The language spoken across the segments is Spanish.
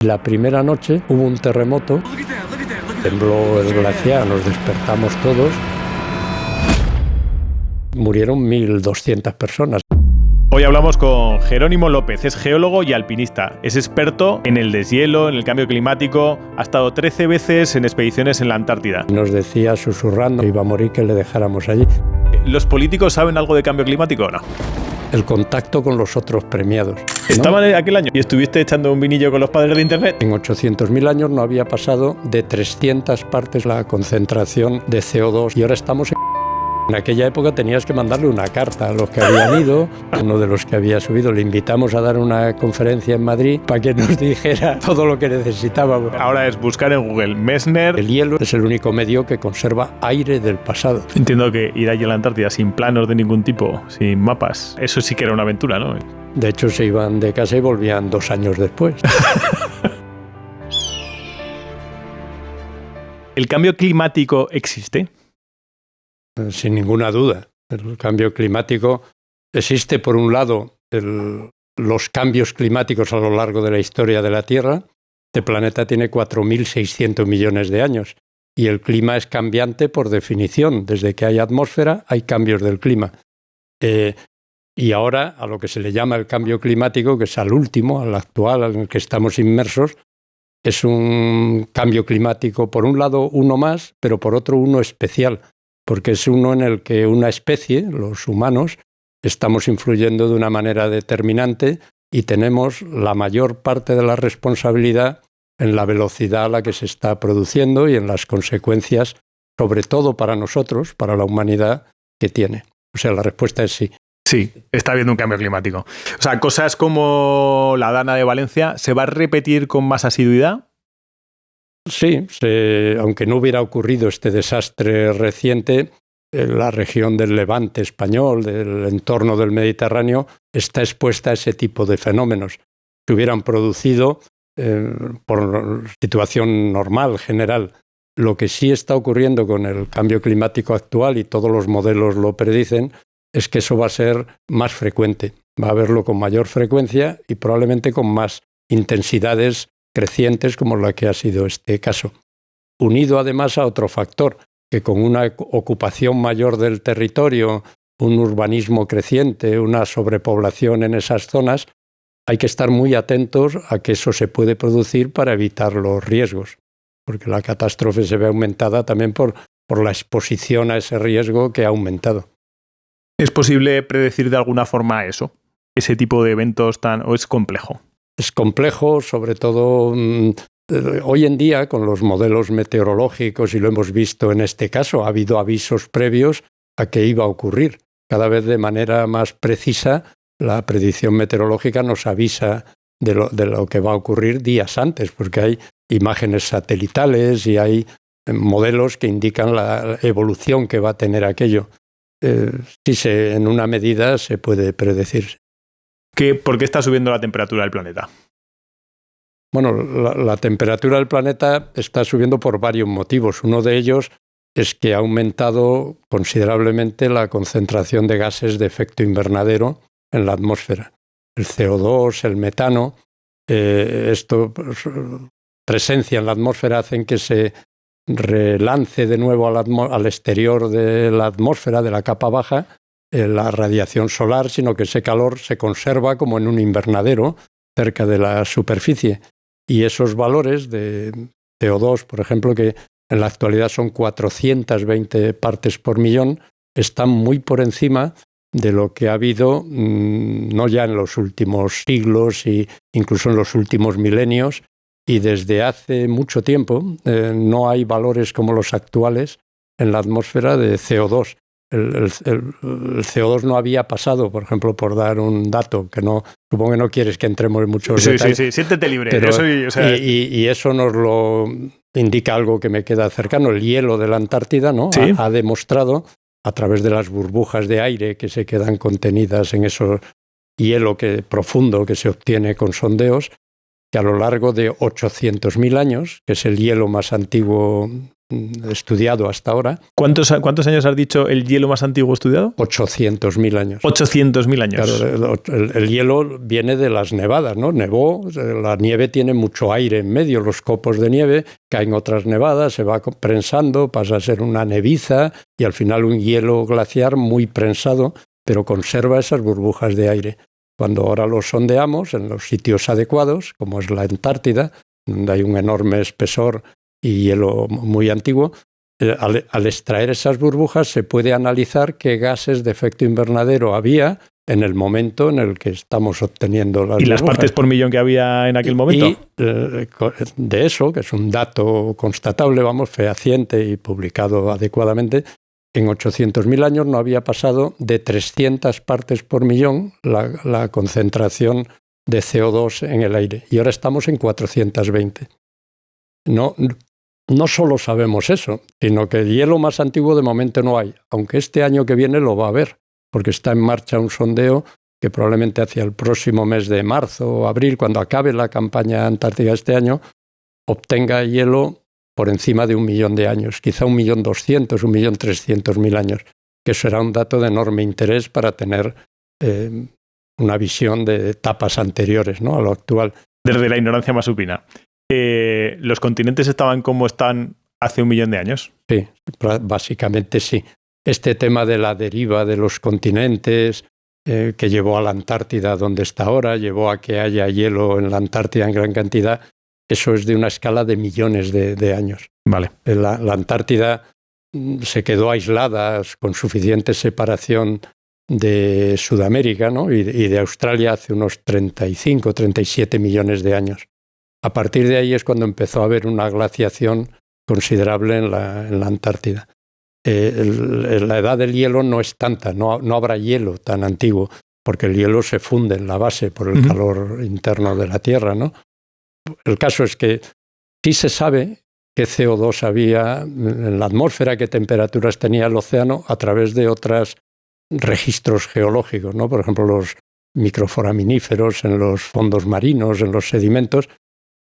La primera noche hubo un terremoto, tembló el glaciar, nos despertamos todos. Murieron 1.200 personas. Hoy hablamos con Jerónimo López, es geólogo y alpinista. Es experto en el deshielo, en el cambio climático. Ha estado 13 veces en expediciones en la Antártida. Nos decía susurrando que iba a morir que le dejáramos allí. ¿Los políticos saben algo de cambio climático o no? El contacto con los otros premiados, ¿no? Estaban aquel año y estuviste echando un vinillo con los padres de Internet. En 800.000 años no había pasado de 300 partes la concentración de CO2 y ahora estamos en aquella época tenías que mandarle una carta a los que habían ido. Uno de los que había subido le invitamos a dar una conferencia en Madrid para que nos dijera todo lo que necesitábamos. Ahora es buscar en Google Messner. El hielo es el único medio que conserva aire del pasado. Entiendo que ir allí a la Antártida sin planos de ningún tipo, sin mapas, eso sí que era una aventura, ¿no? De hecho, se iban de casa y volvían 2 años después. ¿El cambio climático existe? Sin ninguna duda. El cambio climático existe, por un lado, los cambios climáticos a lo largo de la historia de la Tierra. Este planeta tiene 4.600 millones de años y el clima es cambiante por definición. Desde que hay atmósfera hay cambios del clima. Y ahora, a lo que se le llama el cambio climático, que es al último, al actual, en el que estamos inmersos, es un cambio climático, por un lado, uno más, pero por otro, uno especial, porque es uno en el que una especie, los humanos, estamos influyendo de una manera determinante y tenemos la mayor parte de la responsabilidad en la velocidad a la que se está produciendo y en las consecuencias, sobre todo para nosotros, para la humanidad, que tiene. O sea, la respuesta es sí. Sí, está habiendo un cambio climático. O sea, cosas como la Dana de Valencia, ¿se va a repetir con más asiduidad? Sí, aunque no hubiera ocurrido este desastre reciente, la región del Levante español, del entorno del Mediterráneo, está expuesta a ese tipo de fenómenos. Se hubieran producido por situación normal, general. Lo que sí está ocurriendo con el cambio climático actual, y todos los modelos lo predicen, es que eso va a ser más frecuente. Va a haberlo con mayor frecuencia y probablemente con más intensidades crecientes como la que ha sido este caso. Unido además a otro factor, que con una ocupación mayor del territorio, un urbanismo creciente, una sobrepoblación en esas zonas, hay que estar muy atentos a que eso se puede producir para evitar los riesgos, porque la catástrofe se ve aumentada también por la exposición a ese riesgo que ha aumentado. ¿Es posible predecir de alguna forma eso? ¿Ese tipo de eventos o es complejo? Es complejo, sobre todo hoy en día con los modelos meteorológicos, y lo hemos visto en este caso, ha habido avisos previos a que iba a ocurrir. Cada vez de manera más precisa, la predicción meteorológica nos avisa de lo que va a ocurrir días antes, porque hay imágenes satelitales y hay modelos que indican la evolución que va a tener aquello. Sí, en una medida se puede predecir. ¿Por qué está subiendo la temperatura del planeta? Bueno, la temperatura del planeta está subiendo por varios motivos. Uno de ellos es que ha aumentado considerablemente la concentración de gases de efecto invernadero en la atmósfera. El CO2, el metano, presencia en la atmósfera hacen que se relance de nuevo al exterior de la atmósfera, de la capa baja, la radiación solar, sino que ese calor se conserva como en un invernadero cerca de la superficie. Y esos valores de CO2, por ejemplo, que en la actualidad son 420 partes por millón, están muy por encima de lo que ha habido no ya en los últimos siglos e incluso en los últimos milenios. Y desde hace mucho tiempo no hay valores como los actuales en la atmósfera de CO2. El CO2 no había pasado, por ejemplo, por dar un dato, que no, supongo que no quieres que entremos en muchos detalles. Sí, siéntete libre. Pero, y eso nos lo indica algo que me queda cercano. El hielo de la Antártida, ¿no? ¿Sí? Ha demostrado, a través de las burbujas de aire que se quedan contenidas en ese hielo profundo que se obtiene con sondeos, que a lo largo de 800.000 años, que es el hielo más antiguo estudiado hasta ahora. ¿Cuántos años has dicho el hielo más antiguo estudiado? 800.000 años. 800.000 años. Claro, el hielo viene de las nevadas, ¿no? Nevó, la nieve tiene mucho aire en medio, los copos de nieve, caen otras nevadas, se va prensando, pasa a ser una neviza y al final un hielo glaciar muy prensado, pero conserva esas burbujas de aire. Cuando ahora lo sondeamos en los sitios adecuados, como es la Antártida, donde hay un enorme espesor y hielo muy antiguo, al extraer esas burbujas se puede analizar qué gases de efecto invernadero había en el momento en el que estamos obteniendo las burbujas. ¿Y las partes por millón que había en aquel momento? Y de eso, que es un dato constatable, fehaciente y publicado adecuadamente, en 800.000 años no había pasado de 300 partes por millón la concentración de CO2 en el aire. Y ahora estamos en 420. No solo sabemos eso, sino que el hielo más antiguo de momento no hay, aunque este año que viene lo va a haber, porque está en marcha un sondeo que probablemente hacia el próximo mes de marzo o abril, cuando acabe la campaña antártica este año, obtenga hielo por encima de 1 millón de años, quizá 1.200.000, 1.300.000 años, que será un dato de enorme interés para tener una visión de etapas anteriores, ¿no?, a lo actual. Desde la ignorancia más supina. ¿Los continentes estaban como están hace 1 millón de años? Sí, básicamente sí. Este tema de la deriva de los continentes que llevó a la Antártida donde está ahora, llevó a que haya hielo en la Antártida en gran cantidad, eso es de una escala de millones de años. Vale. La Antártida se quedó aislada con suficiente separación de Sudamérica, ¿no?, y de Australia hace unos 35, 37 millones de años. A partir de ahí es cuando empezó a haber una glaciación considerable en la Antártida. La edad del hielo no es tanta, no habrá hielo tan antiguo, porque el hielo se funde en la base por el calor interno de la Tierra, ¿no? El caso es que sí se sabe qué CO2 había en la atmósfera, qué temperaturas tenía el océano a través de otros registros geológicos, ¿no? Por ejemplo, los microforaminíferos en los fondos marinos, en los sedimentos.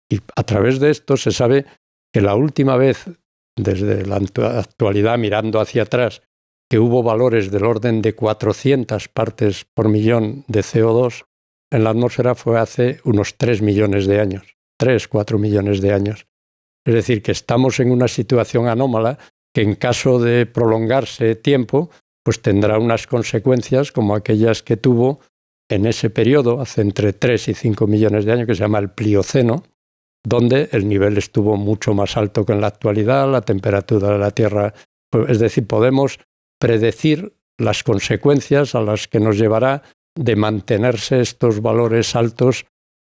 Y a través de esto se sabe que la última vez, desde la actualidad mirando hacia atrás, que hubo valores del orden de 400 partes por millón de CO2 en la atmósfera fue hace unos 3 millones de años, 3, 4 millones de años. Es decir, que estamos en una situación anómala que en caso de prolongarse tiempo, pues tendrá unas consecuencias como aquellas que tuvo en ese periodo, hace entre 3 y 5 millones de años, que se llama el Plioceno, donde el nivel estuvo mucho más alto que en la actualidad, la temperatura de la Tierra. Es decir, podemos predecir las consecuencias a las que nos llevará de mantenerse estos valores altos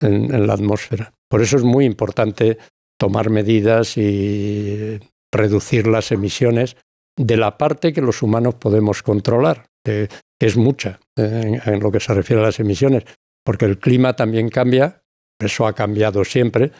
en la atmósfera. Por eso es muy importante tomar medidas y reducir las emisiones de la parte que los humanos podemos controlar, que es mucha en lo que se refiere a las emisiones, porque el clima también cambia, eso ha cambiado siempre,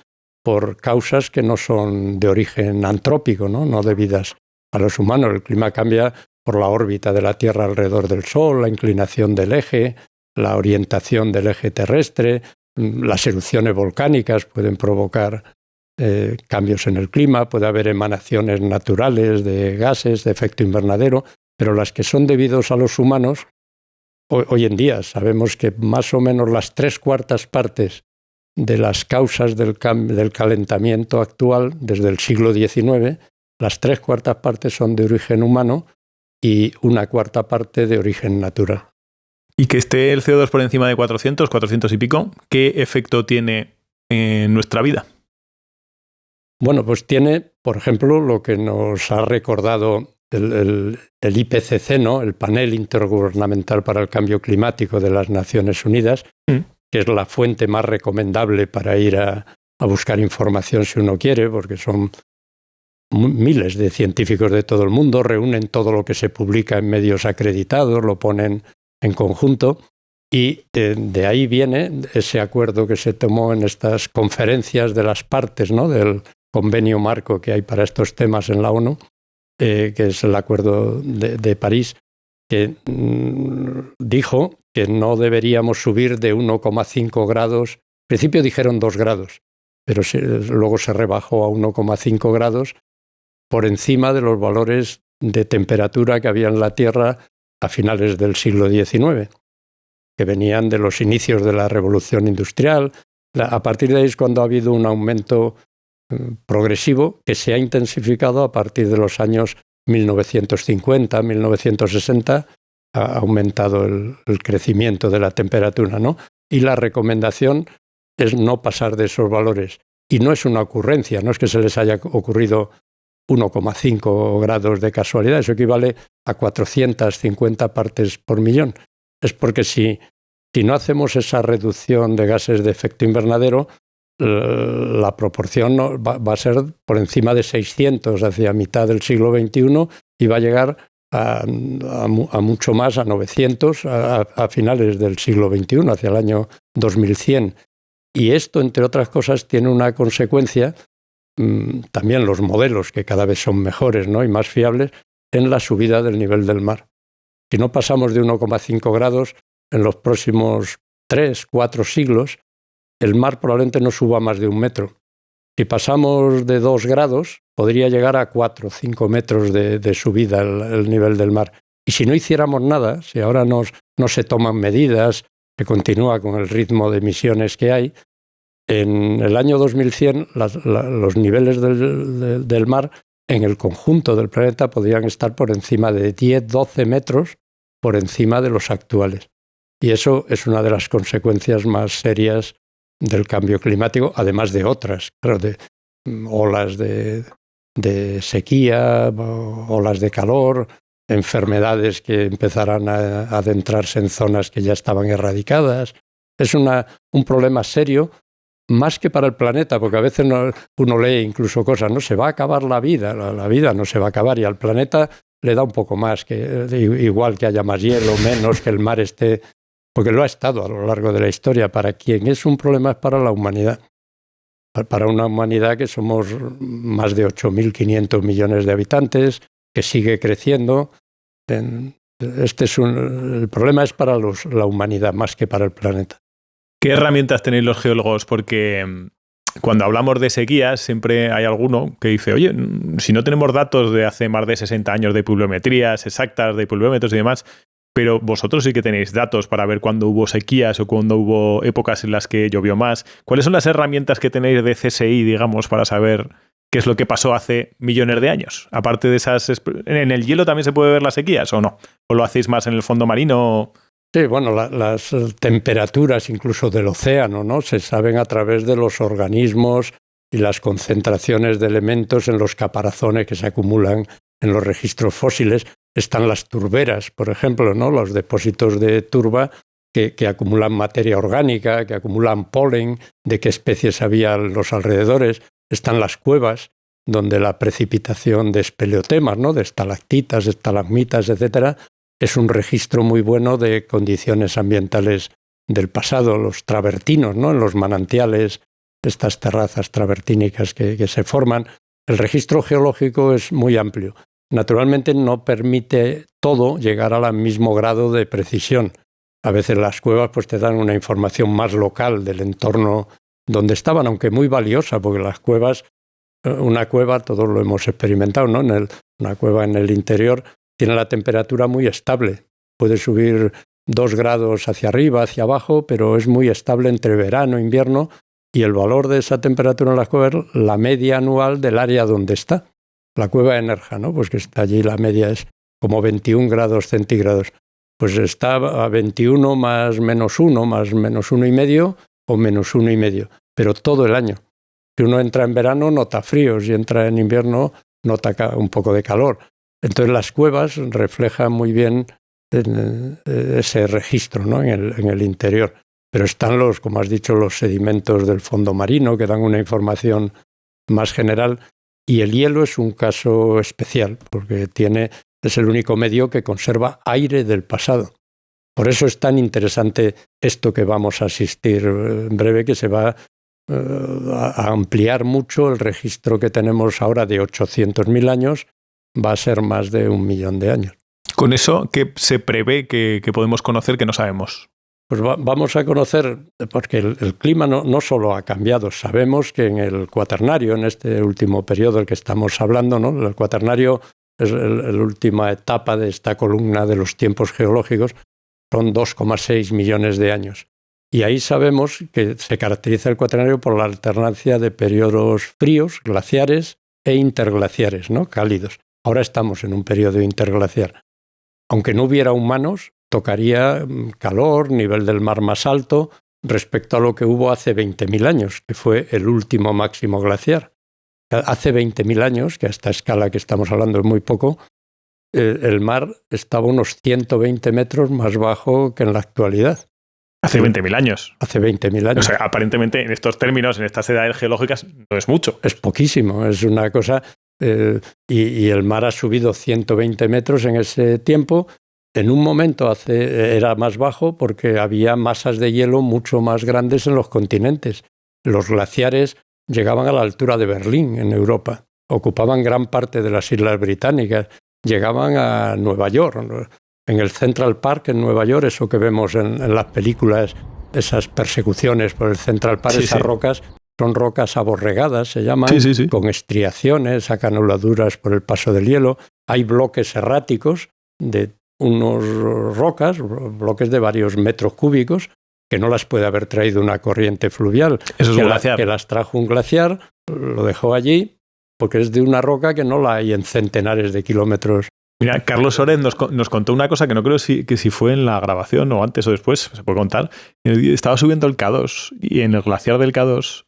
por causas que no son de origen antrópico, no debidas a los humanos. El clima cambia por la órbita de la Tierra alrededor del Sol, la inclinación del eje, la orientación del eje terrestre, las erupciones volcánicas pueden provocar cambios en el clima, puede haber emanaciones naturales de gases de efecto invernadero, pero las que son debidos a los humanos, hoy en día sabemos que más o menos las 3/4 partes de las causas del calentamiento actual desde el siglo XIX, las 3/4 partes son de origen humano y 1/4 parte de origen natural. Y que esté el CO2 por encima de 400 y pico, ¿qué efecto tiene en nuestra vida? Bueno, pues tiene, por ejemplo, lo que nos ha recordado el IPCC, ¿no?, el Panel Intergubernamental para el Cambio Climático de las Naciones Unidas, que es la fuente más recomendable para ir a buscar información si uno quiere, porque son miles de científicos de todo el mundo, reúnen todo lo que se publica en medios acreditados, lo ponen en conjunto, y de ahí viene ese acuerdo que se tomó en estas conferencias de las partes, ¿no?, del convenio marco que hay para estos temas en la ONU, que es el Acuerdo de París, que dijo que no deberíamos subir de 1,5 grados. Al principio dijeron 2 grados, pero luego se rebajó a 1,5 grados por encima de los valores de temperatura que había en la Tierra a finales del siglo XIX, que venían de los inicios de la Revolución Industrial. A partir de ahí es cuando ha habido un aumento progresivo que se ha intensificado a partir de los años 1950, 1960, ha aumentado el crecimiento de la temperatura, ¿no? Y la recomendación es no pasar de esos valores. Y no es una ocurrencia, no es que se les haya ocurrido 1,5 grados de casualidad, eso equivale a 450 partes por millón. Es porque si no hacemos esa reducción de gases de efecto invernadero, la proporción va a ser por encima de 600 hacia mitad del siglo XXI y va a llegar a mucho más, a 900 a finales del siglo XXI, hacia el año 2100. Y esto, entre otras cosas, tiene una consecuencia, también los modelos, que cada vez son mejores, ¿no?, y más fiables, en la subida del nivel del mar. Si no pasamos de 1,5 grados, en los próximos 3, 4 siglos, el mar probablemente no suba más de 1 metro. Si pasamos de 2 grados, podría llegar a 4 o 5 metros de subida el nivel del mar. Y si no hiciéramos nada, si ahora no se toman medidas, se continúa con el ritmo de emisiones que hay, en el año 2100 los niveles del mar en el conjunto del planeta podrían estar por encima de 10-12 metros por encima de los actuales. Y eso es una de las consecuencias más serias del cambio climático, además de otras, claro, de olas de sequía, olas de calor, enfermedades que empezarán a adentrarse en zonas que ya estaban erradicadas. Es un problema serio, más que para el planeta, porque a veces uno lee incluso cosas, ¿no? Se va a acabar la vida no se va a acabar, y al planeta le da un poco más, igual que haya más hielo, menos, que el mar esté, porque lo ha estado a lo largo de la historia. Para quien es un problema es para la humanidad. Para una humanidad que somos más de 8.500 millones de habitantes, que sigue creciendo. El problema es para la humanidad más que para el planeta. ¿Qué herramientas tenéis los geólogos? Porque cuando hablamos de sequías siempre hay alguno que dice, oye, si no tenemos datos de hace más de 60 años de pluviometrías exactas, de pluviómetros y demás, pero vosotros sí que tenéis datos para ver cuándo hubo sequías o cuándo hubo épocas en las que llovió más. ¿Cuáles son las herramientas que tenéis de CSI, digamos, para saber qué es lo que pasó hace millones de años? Aparte de esas... ¿En el hielo también se puede ver las sequías o no? ¿O lo hacéis más en el fondo marino? Sí, bueno, las temperaturas incluso del océano, ¿no?, se saben a través de los organismos y las concentraciones de elementos en los caparazones que se acumulan en los registros fósiles. Están las turberas, por ejemplo, ¿no?, los depósitos de turba que acumulan materia orgánica, que acumulan polen, de qué especies había en los alrededores. Están las cuevas, donde la precipitación de espeleotemas, ¿no?, de estalactitas, estalagmitas, etcétera, es un registro muy bueno de condiciones ambientales del pasado. Los travertinos, ¿no?, en los manantiales, estas terrazas travertínicas que se forman. El registro geológico es muy amplio. Naturalmente no permite todo llegar al mismo grado de precisión. A veces las cuevas pues, te dan una información más local del entorno donde estaban, aunque muy valiosa, porque las cuevas, una cueva, todos lo hemos experimentado, ¿no?, una cueva en el interior tiene la temperatura muy estable. Puede subir 2 grados hacia arriba, hacia abajo, pero es muy estable entre verano e invierno, y el valor de esa temperatura en las cuevas es la media anual del área donde está. La cueva de Nerja, ¿no?, pues que está allí, la media es como 21 grados centígrados. Pues está a 21 más menos 1, más menos 1,5 o menos 1,5, pero todo el año. Si uno entra en verano nota fríos y entra en invierno nota un poco de calor. Entonces las cuevas reflejan muy bien ese registro, ¿no?, en el interior. Pero están como has dicho, los sedimentos del fondo marino que dan una información más general. Y el hielo es un caso especial porque es el único medio que conserva aire del pasado. Por eso es tan interesante esto que vamos a asistir en breve, que se va a ampliar mucho el registro que tenemos ahora de 800.000 años, va a ser más de 1 millón de años. Con eso, ¿qué se prevé que podemos conocer que no sabemos? Pues vamos a conocer, porque el clima no solo ha cambiado, sabemos que en el Cuaternario, en este último periodo del que estamos hablando, ¿no? El Cuaternario es la última etapa de esta columna de los tiempos geológicos, son 2,6 millones de años. Y ahí sabemos que se caracteriza el Cuaternario por la alternancia de periodos fríos, glaciares e interglaciares, ¿no? Cálidos. Ahora estamos en un periodo interglaciar. Aunque no hubiera humanos, tocaría calor, nivel del mar más alto, respecto a lo que hubo hace 20.000 años, que fue el último máximo glaciar. Hace 20.000 años, que a esta escala que estamos hablando es muy poco, el mar estaba unos 120 metros más bajo que en la actualidad. Hace 20.000 años. Hace 20.000 años. O sea, aparentemente en estos términos, en estas edades geológicas, no es mucho. Es poquísimo, es una cosa... y el mar ha subido 120 metros en ese tiempo. En un momento era más bajo porque había masas de hielo mucho más grandes en los continentes. Los glaciares llegaban a la altura de Berlín, en Europa. Ocupaban gran parte de las Islas Británicas. Llegaban a Nueva York. En el Central Park, en Nueva York, eso que vemos en las películas, esas persecuciones por el Central Park, esas rocas, son rocas aborregadas, se llaman, con estriaciones, acanuladuras por el paso del hielo. Hay bloques erráticos de unos rocas, bloques de varios metros cúbicos, que no las puede haber traído una corriente fluvial. Eso es un glaciar. Que las trajo un glaciar, lo dejó allí, porque es de una roca que no la hay en centenares de kilómetros. Mira, Carlos Soren nos contó una cosa que no creo que si fue en la grabación o antes o después, se puede contar. Estaba subiendo el K2 y en el glaciar del K2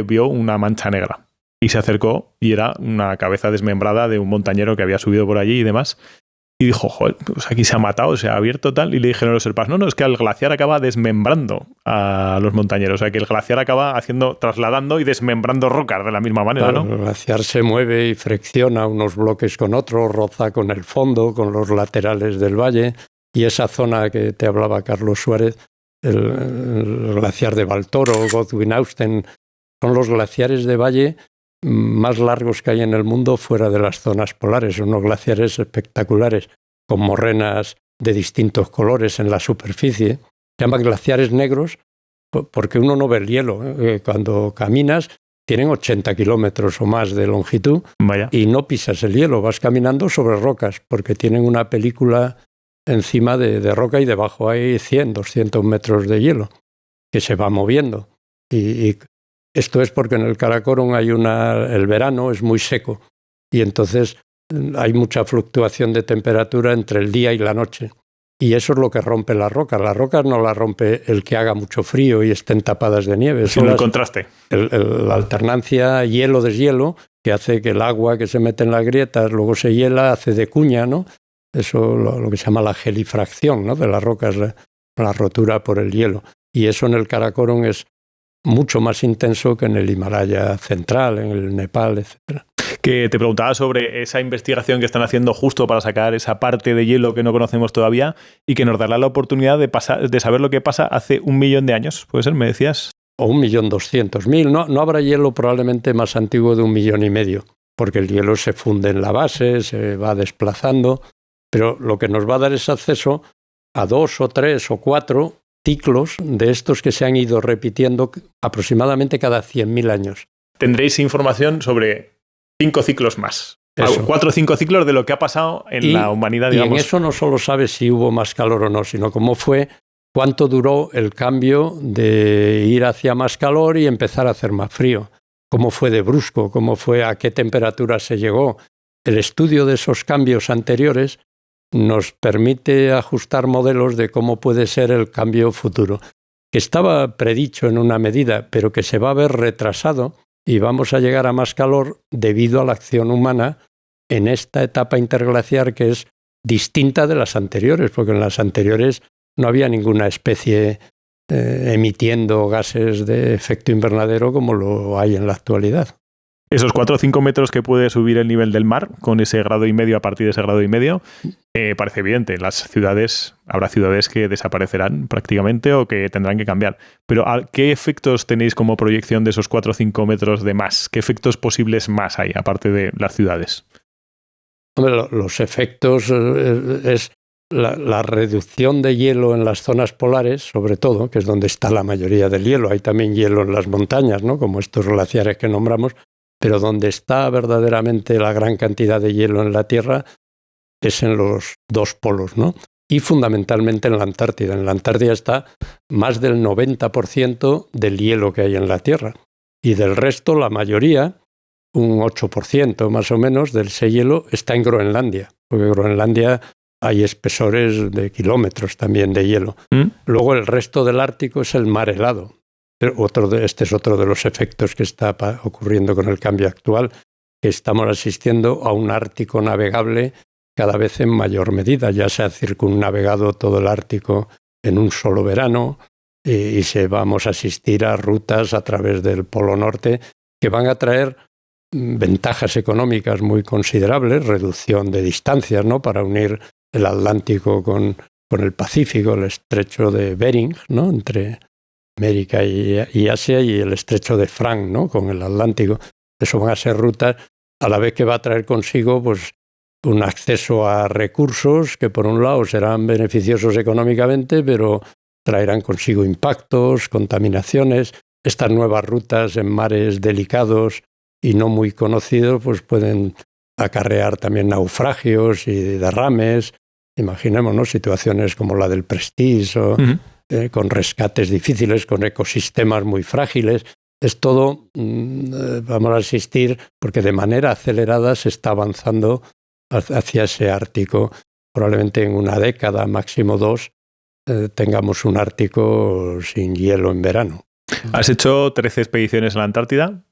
vio una mancha negra y se acercó y era una cabeza desmembrada de un montañero que había subido por allí y demás. Y dijo, joder, pues aquí se ha matado, se ha abierto tal. Y le dijeron los serpas, no, es que el glaciar acaba desmembrando a los montañeros. O sea, que el glaciar acaba trasladando y desmembrando rocas de la misma manera, claro, ¿no? El glaciar se mueve y fricciona unos bloques con otros, roza con el fondo, con los laterales del valle. Y esa zona que te hablaba Carlos Suárez, el glaciar de Baltoro, Godwin-Austen, son los glaciares de valle más largos que hay en el mundo fuera de las zonas polares. Son unos glaciares espectaculares, con morrenas de distintos colores en la superficie. Se llaman glaciares negros porque uno no ve el hielo. Cuando caminas, tienen 80 kilómetros o más de longitud. Vaya. Y no pisas el hielo, vas caminando sobre rocas, porque tienen una película encima de roca y debajo hay 100, 200 metros de hielo que se va moviendo. Y esto es porque en el Karakorum el verano es muy seco y entonces hay mucha fluctuación de temperatura entre el día y la noche. Y eso es lo que rompe las rocas. Las rocas no las rompe el que haga mucho frío y estén tapadas de nieve. Es un contraste. La alternancia hielo-deshielo que hace que el agua que se mete en las grietas luego se hiela, hace de cuña, ¿no? Eso lo que se llama la gelifracción, ¿no? De las rocas, la rotura por el hielo. Y eso en el Karakorum es mucho más intenso que en el Himalaya central, en el Nepal, etc. Que te preguntaba sobre esa investigación que están haciendo justo para sacar esa parte de hielo que no conocemos todavía y que nos dará la oportunidad de saber lo que pasa hace 1 millón de años. ¿Puede ser? ¿Me decías? O 1.200.000. No habrá hielo probablemente más antiguo de 1,5 millones, porque el hielo se funde en la base, se va desplazando, pero lo que nos va a dar es acceso a 2 o 3 o 4 ciclos de estos que se han ido repitiendo aproximadamente cada 100.000 años. Tendréis información sobre 5 ciclos más. Eso. 4 o 5 ciclos de lo que ha pasado en la humanidad, digamos. Y en eso no solo sabes si hubo más calor o no, sino cuánto duró el cambio de ir hacia más calor y empezar a hacer más frío. Cómo fue de brusco, a qué temperatura se llegó. El estudio de esos cambios anteriores nos permite ajustar modelos de cómo puede ser el cambio futuro, que estaba predicho en una medida, pero que se va a ver retrasado y vamos a llegar a más calor debido a la acción humana en esta etapa interglaciar que es distinta de las anteriores, porque en las anteriores no había ninguna especie emitiendo gases de efecto invernadero como lo hay en la actualidad. Esos 4 o 5 metros que puede subir el nivel del mar con ese 1,5 grados, a partir de ese 1,5 grados, parece evidente. Habrá ciudades que desaparecerán prácticamente o que tendrán que cambiar. Pero ¿qué efectos tenéis como proyección de esos 4 o 5 metros de más? ¿Qué efectos posibles más hay, aparte de las ciudades? Hombre, los efectos es la reducción de hielo en las zonas polares, sobre todo, que es donde está la mayoría del hielo, hay también hielo en las montañas, ¿no? Como estos glaciares que nombramos, pero donde está verdaderamente la gran cantidad de hielo en la Tierra es en los dos polos, ¿no? Y fundamentalmente en la Antártida. En la Antártida está más del 90% del hielo que hay en la Tierra. Y del resto, la mayoría, un 8% más o menos de ese hielo, está en Groenlandia. Porque en Groenlandia hay espesores de kilómetros también de hielo. Luego el resto del Ártico es el mar helado. Este es otro de los efectos que está ocurriendo con el cambio actual, que estamos asistiendo a un Ártico navegable cada vez en mayor medida. Ya se ha circunnavegado todo el Ártico en un solo verano y vamos a asistir a rutas a través del Polo Norte que van a traer ventajas económicas muy considerables, reducción de distancias, ¿no? Para unir el Atlántico con el Pacífico, el estrecho de Bering, ¿no? Entre América y Asia, y el estrecho de Frank, ¿no? Con el Atlántico. Eso van a ser rutas a la vez que va a traer consigo pues, un acceso a recursos que por un lado serán beneficiosos económicamente, pero traerán consigo impactos, contaminaciones. Estas nuevas rutas en mares delicados y no muy conocidos pues pueden acarrear también naufragios y derrames. Imaginémonos situaciones como la del Prestige o con rescates difíciles, con ecosistemas muy frágiles. Es todo, vamos a asistir, porque de manera acelerada se está avanzando hacia ese Ártico. Probablemente en una década, máximo 2, tengamos un Ártico sin hielo en verano. Has hecho 13 expediciones a la Antártida.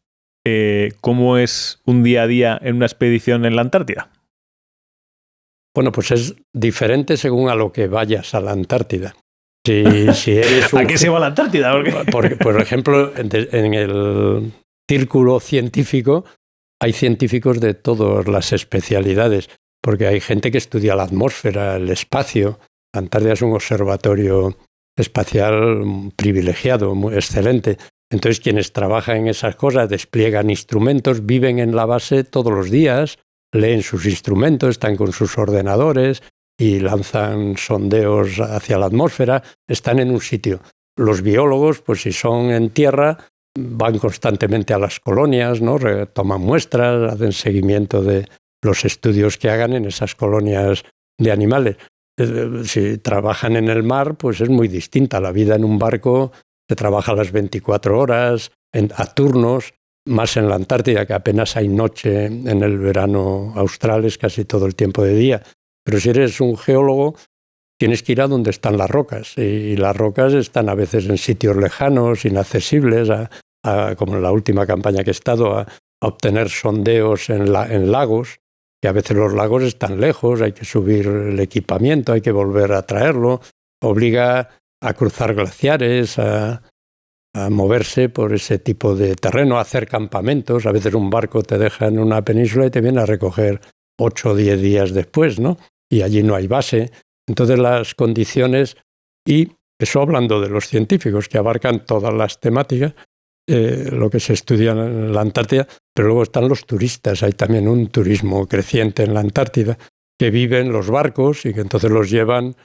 ¿Cómo es un día a día en una expedición en la Antártida? Bueno, pues es diferente según a lo que vayas a la Antártida. Si eres ¿A qué se va a la Antártida? Porque, por ejemplo, en el círculo científico hay científicos de todas las especialidades, porque hay gente que estudia la atmósfera, el espacio. La Antártida es un observatorio espacial privilegiado, muy excelente. Entonces, quienes trabajan en esas cosas despliegan instrumentos, viven en la base todos los días, leen sus instrumentos, están con sus ordenadores y lanzan sondeos hacia la atmósfera, están en un sitio. Los biólogos, pues si son en tierra, van constantemente a las colonias, ¿no? Toman muestras, hacen seguimiento de los estudios que hagan en esas colonias de animales. Si trabajan en el mar, pues es muy distinta. La vida en un barco se trabaja a las 24 horas, a turnos, más en la Antártida, que apenas hay noche en el verano austral, es casi todo el tiempo de día. Pero si eres un geólogo, tienes que ir a donde están las rocas. Y las rocas están a veces en sitios lejanos, inaccesibles, como en la última campaña que he estado, a obtener sondeos en lagos, que a veces los lagos están lejos, hay que subir el equipamiento, hay que volver a traerlo, obliga a cruzar glaciares, a moverse por ese tipo de terreno, a hacer campamentos. A veces un barco te deja en una península y te viene a recoger 8 o 10 días después, ¿no? Y allí no hay base. Entonces las condiciones, y eso hablando de los científicos que abarcan todas las temáticas, lo que se estudia en la Antártida, pero luego están los turistas. Hay también un turismo creciente en la Antártida que viven los barcos y que entonces los llevan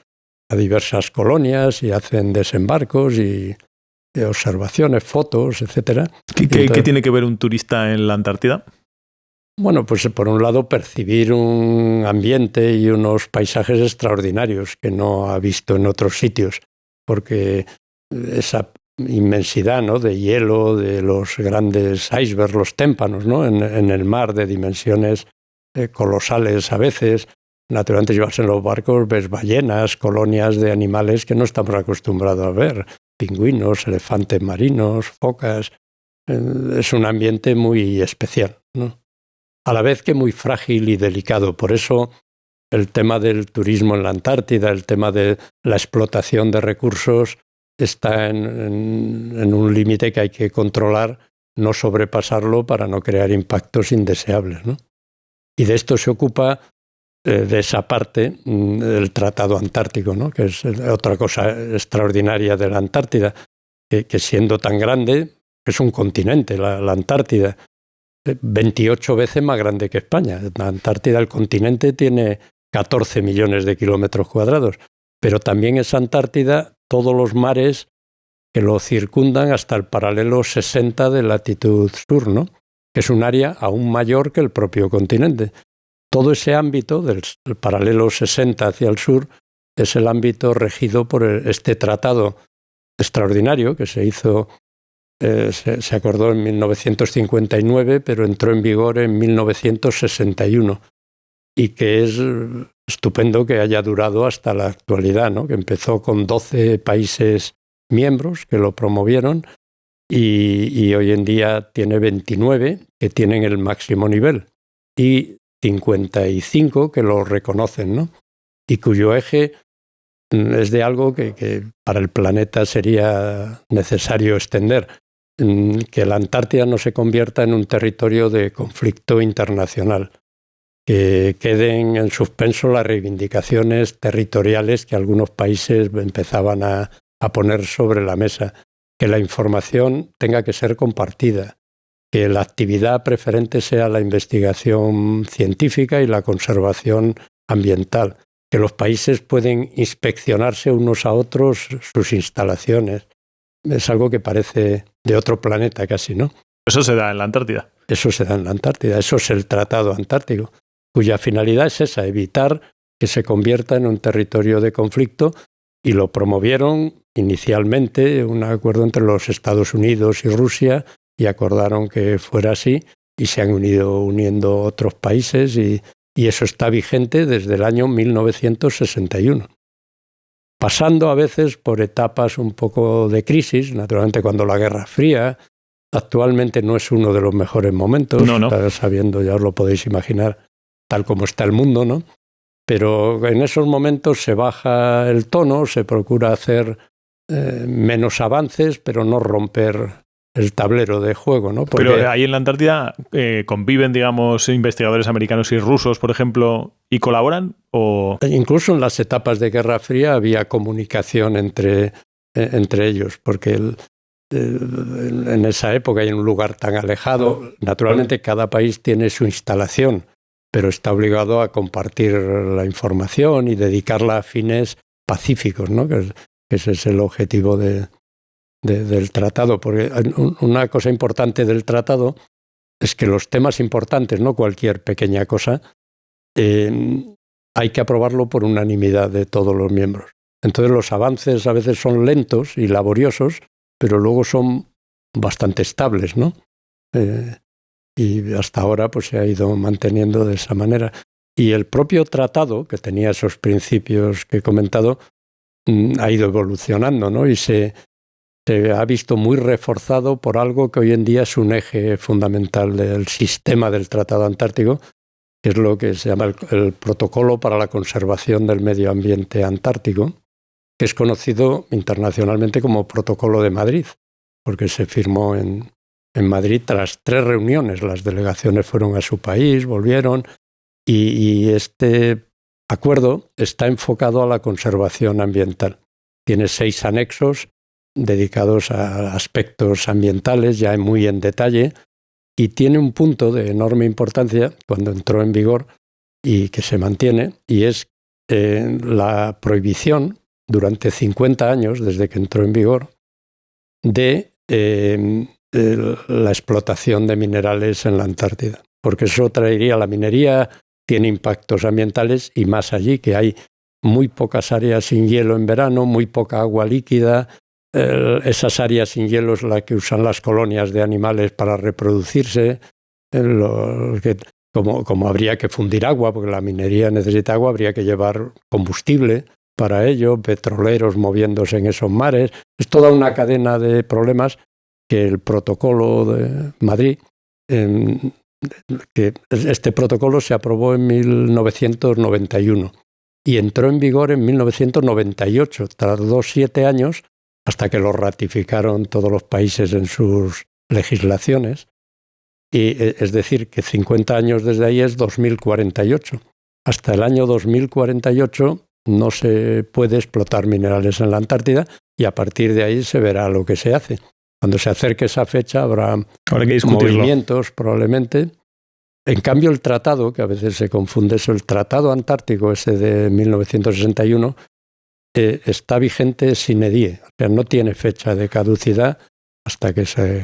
a diversas colonias y hacen desembarcos y observaciones, fotos, etcétera. ¿Qué tiene que ver un turista en la Antártida? Bueno, pues por un lado percibir un ambiente y unos paisajes extraordinarios que no ha visto en otros sitios, porque esa inmensidad, ¿no?, de hielo, de los grandes icebergs, los témpanos, ¿no?, en el mar de dimensiones colosales a veces. Naturalmente, llevas en los barcos, ves ballenas, colonias de animales que no estamos acostumbrados a ver, pingüinos, elefantes marinos, focas. Es un ambiente muy especial, ¿no? A la vez que muy frágil y delicado. Por eso el tema del turismo en la Antártida, el tema de la explotación de recursos está en un límite que hay que controlar, no sobrepasarlo para no crear impactos indeseables, ¿no? Y de esto se ocupa, de esa parte, el Tratado Antártico, ¿no?, que es otra cosa extraordinaria de la Antártida, que siendo tan grande, es un continente, la Antártida, 28 veces más grande que España. La Antártida, el continente, tiene 14 millones de kilómetros cuadrados. Pero también es Antártida todos los mares que lo circundan hasta el paralelo 60 de latitud sur, ¿no? Que es un área aún mayor que el propio continente. Todo ese ámbito del paralelo 60 hacia el sur es el ámbito regido por este tratado extraordinario que se hizo, se acordó en 1959, pero entró en vigor en 1961 y que es estupendo que haya durado hasta la actualidad, ¿no? Que empezó con 12 países miembros que lo promovieron y hoy en día tiene 29 que tienen el máximo nivel y 55 que lo reconocen, ¿no? Y cuyo eje es de algo que para el planeta sería necesario extender, que la Antártida no se convierta en un territorio de conflicto internacional, que queden en suspenso las reivindicaciones territoriales que algunos países empezaban a poner sobre la mesa, que la información tenga que ser compartida, que la actividad preferente sea la investigación científica y la conservación ambiental, que los países pueden inspeccionarse unos a otros sus instalaciones. Es algo que parece de otro planeta casi, ¿no? Eso se da en la Antártida. Eso se da en la Antártida, eso es el Tratado Antártico, cuya finalidad es esa, evitar que se convierta en un territorio de conflicto, y lo promovieron inicialmente un acuerdo entre los Estados Unidos y Rusia, y acordaron que fuera así, y se han uniendo otros países, y eso está vigente desde el año 1961. Pasando a veces por etapas un poco de crisis, naturalmente cuando la Guerra Fría, actualmente no es uno de los mejores momentos, no. Sabiendo, ya os lo podéis imaginar, tal como está el mundo, ¿no? Pero en esos momentos se baja el tono, se procura hacer menos avances, pero no romper el tablero de juego, ¿no? Porque pero ahí en la Antártida conviven, digamos, investigadores americanos y rusos, por ejemplo, y colaboran, o incluso en las etapas de Guerra Fría había comunicación entre ellos, porque en esa época y en un lugar tan alejado, naturalmente cada país tiene su instalación, pero está obligado a compartir la información y dedicarla a fines pacíficos, ¿no? Que ese es el objetivo del tratado, porque una cosa importante del tratado es que los temas importantes, no cualquier pequeña cosa, hay que aprobarlo por unanimidad de todos los miembros. Entonces los avances a veces son lentos y laboriosos, pero luego son bastante estables, ¿no? Y hasta ahora pues se ha ido manteniendo de esa manera. Y el propio tratado, que tenía esos principios que he comentado, ha ido evolucionando, ¿no? Y se ha visto muy reforzado por algo que hoy en día es un eje fundamental del sistema del Tratado Antártico, que es lo que se llama el Protocolo para la Conservación del Medio Ambiente Antártico, que es conocido internacionalmente como Protocolo de Madrid, porque se firmó en Madrid tras 3 reuniones. Las delegaciones fueron a su país, volvieron, y este acuerdo está enfocado a la conservación ambiental. Tiene 6 anexos dedicados a aspectos ambientales, ya muy en detalle, y tiene un punto de enorme importancia cuando entró en vigor y que se mantiene, y es la prohibición durante 50 años, desde que entró en vigor, de la explotación de minerales en la Antártida, porque eso traería, la minería tiene impactos ambientales, y más allí, que hay muy pocas áreas sin hielo en verano, muy poca agua líquida. Esas áreas sin hielo es la que usan las colonias de animales para reproducirse, como habría que fundir agua, porque la minería necesita agua, habría que llevar combustible para ello, petroleros moviéndose en esos mares. Es toda una cadena de problemas que el Protocolo de Madrid, que este protocolo se aprobó en 1991 y entró en vigor en 1998, tardó 7 años hasta que lo ratificaron todos los países en sus legislaciones, y es decir, que 50 años desde ahí es 2048. Hasta el año 2048 no se puede explotar minerales en la Antártida, y a partir de ahí se verá lo que se hace. Cuando se acerque esa fecha habrá que movimientos probablemente, En cambio, el tratado, que a veces se confunde eso, el Tratado Antártico, ese de 1961, está vigente sine die, o sea, no tiene fecha de caducidad hasta que se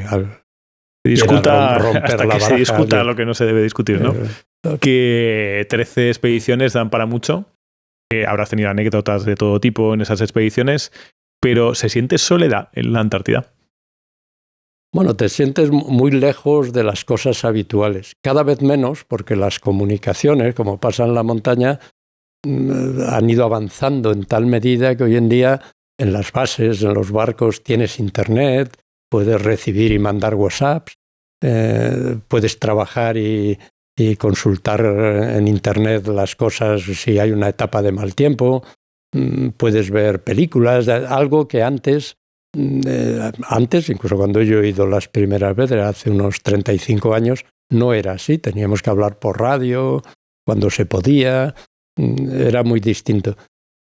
discuta, hasta que se discuta lo que no se debe discutir, ¿no? Que 13 expediciones dan para mucho. Habrás tenido anécdotas de todo tipo en esas expediciones, pero ¿se siente soledad en la Antártida? Bueno, te sientes muy lejos de las cosas habituales. Cada vez menos, porque las comunicaciones, como pasa en la montaña, han ido avanzando en tal medida que hoy en día en las bases, en los barcos, tienes internet, puedes recibir y mandar WhatsApps, puedes trabajar y consultar en internet las cosas si hay una etapa de mal tiempo, puedes ver películas, algo que antes, incluso cuando yo he ido las primeras veces, hace unos 35 años, no era así. Teníamos que hablar por radio, cuando se podía, era muy distinto.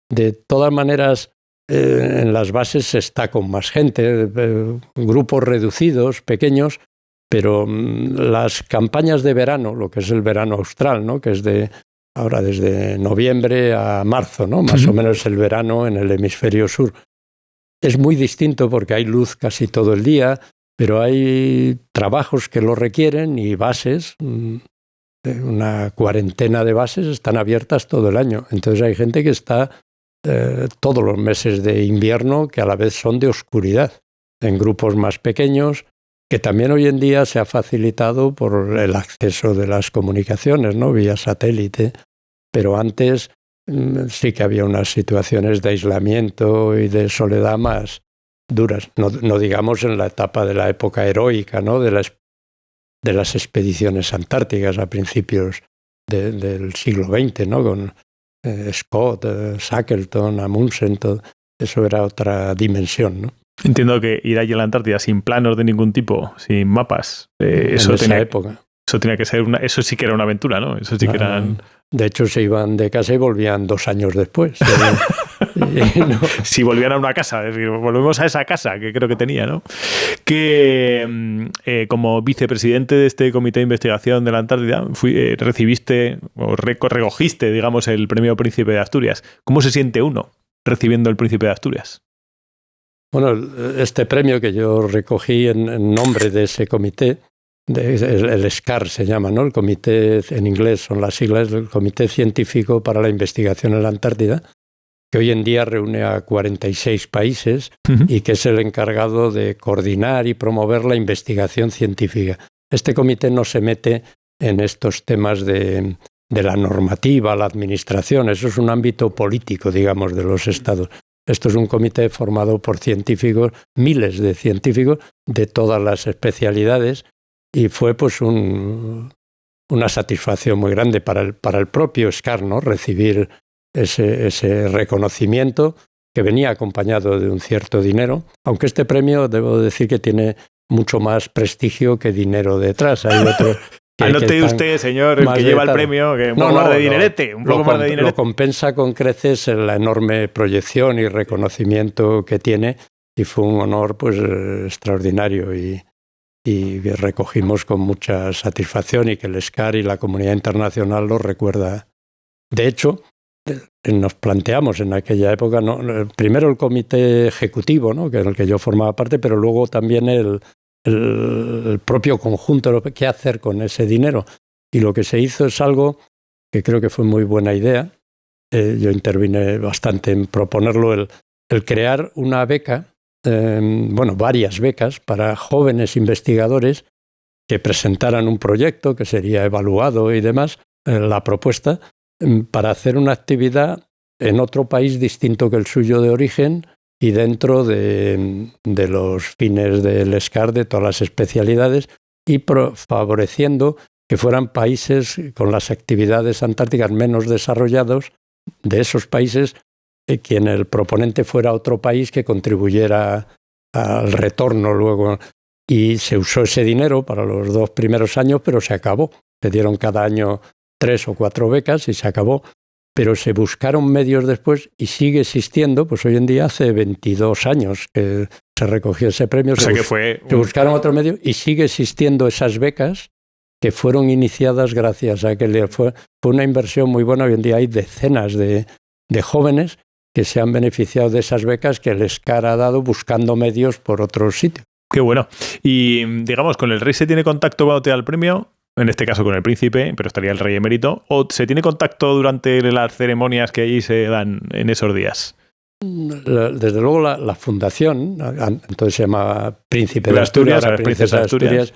De todas maneras, en las bases se está con más gente, grupos reducidos, pequeños, pero las campañas de verano, lo que es el verano austral, ¿no? Que es ahora desde noviembre a marzo, ¿no? Más o menos el verano en el hemisferio sur. Es muy distinto porque hay luz casi todo el día, pero hay trabajos que lo requieren y bases, una cuarentena de bases están abiertas todo el año. Entonces hay gente que está todos los meses de invierno que a la vez son de oscuridad, en grupos más pequeños, que también hoy en día se ha facilitado por el acceso de las comunicaciones, ¿no? Vía satélite, pero antes sí que había unas situaciones de aislamiento y de soledad más duras. No digamos en la etapa de la época heroica, ¿no? de las expediciones antárticas a principios del siglo XX, ¿no? Con Scott, Shackleton, Amundsen, todo. Eso era otra dimensión, ¿no? Entiendo que ir allí a la Antártida sin planos de ningún tipo, sin mapas, en esa época. Eso tenía que ser eso sí que era una aventura, ¿no? Eso sí que eran... De hecho, se iban de casa y volvían 2 años después. No. Si volvían a una casa, es decir, volvemos a esa casa que creo que tenía, ¿no? Que como vicepresidente de este comité de investigación de la Antártida, recibiste o recogiste, digamos, el premio Príncipe de Asturias. ¿Cómo se siente uno recibiendo el Príncipe de Asturias? Bueno, este premio que yo recogí en nombre de ese comité, el SCAR se llama, ¿no? El comité, en inglés son las siglas del Comité Científico para la Investigación en la Antártida, que hoy en día reúne a 46 países y que es el encargado de coordinar y promover la investigación científica. Este comité no se mete en estos temas de la normativa, la administración, eso es un ámbito político, digamos, de los estados. Esto es un comité formado por científicos, miles de científicos de todas las especialidades, y fue pues una satisfacción muy grande para el propio SCAR, ¿no? Recibir ese reconocimiento que venía acompañado de un cierto dinero, aunque este premio debo decir que tiene mucho más prestigio que dinero detrás. Hay otro anote usted, señor, el que lleva el premio, que un poco más de dinerete, Lo compensa con creces en la enorme proyección y reconocimiento que tiene, y fue un honor pues extraordinario y que recogimos con mucha satisfacción, y que el SCAR y la comunidad internacional lo recuerda. De hecho, nos planteamos en aquella época, ¿no? Primero el comité ejecutivo, ¿no? En el que yo formaba parte, pero luego también el propio conjunto, qué hacer con ese dinero. Y lo que se hizo es algo que creo que fue muy buena idea. Yo intervine bastante en proponerlo, el crear una beca, varias becas para jóvenes investigadores que presentaran un proyecto que sería evaluado y demás, la propuesta, para hacer una actividad en otro país distinto que el suyo de origen y dentro de los fines del SCAR, de todas las especialidades, y favoreciendo que fueran países con las actividades antárticas menos desarrollados de esos países, quien el proponente fuera otro país que contribuyera al retorno luego. Y se usó ese dinero para los 2 primeros años, pero se acabó. Se dieron cada año 3 o 4 becas y se acabó. Pero se buscaron medios después y sigue existiendo, pues hoy en día hace 22 años que se recogió ese premio. Se buscaron otros medios y sigue existiendo esas becas que fueron iniciadas gracias a que fue una inversión muy buena. Hoy en día hay decenas de jóvenes que se han beneficiado de esas becas que el ESCAR ha dado buscando medios por otros sitios. Qué bueno. Y digamos, ¿con el rey se tiene contacto cuando te da el premio? En este caso con el príncipe, pero estaría el rey emérito. ¿O se tiene contacto durante las ceremonias que allí se dan en esos días? Desde luego la fundación, entonces se llama Príncipe de Asturias, ahora Princesa de Asturias,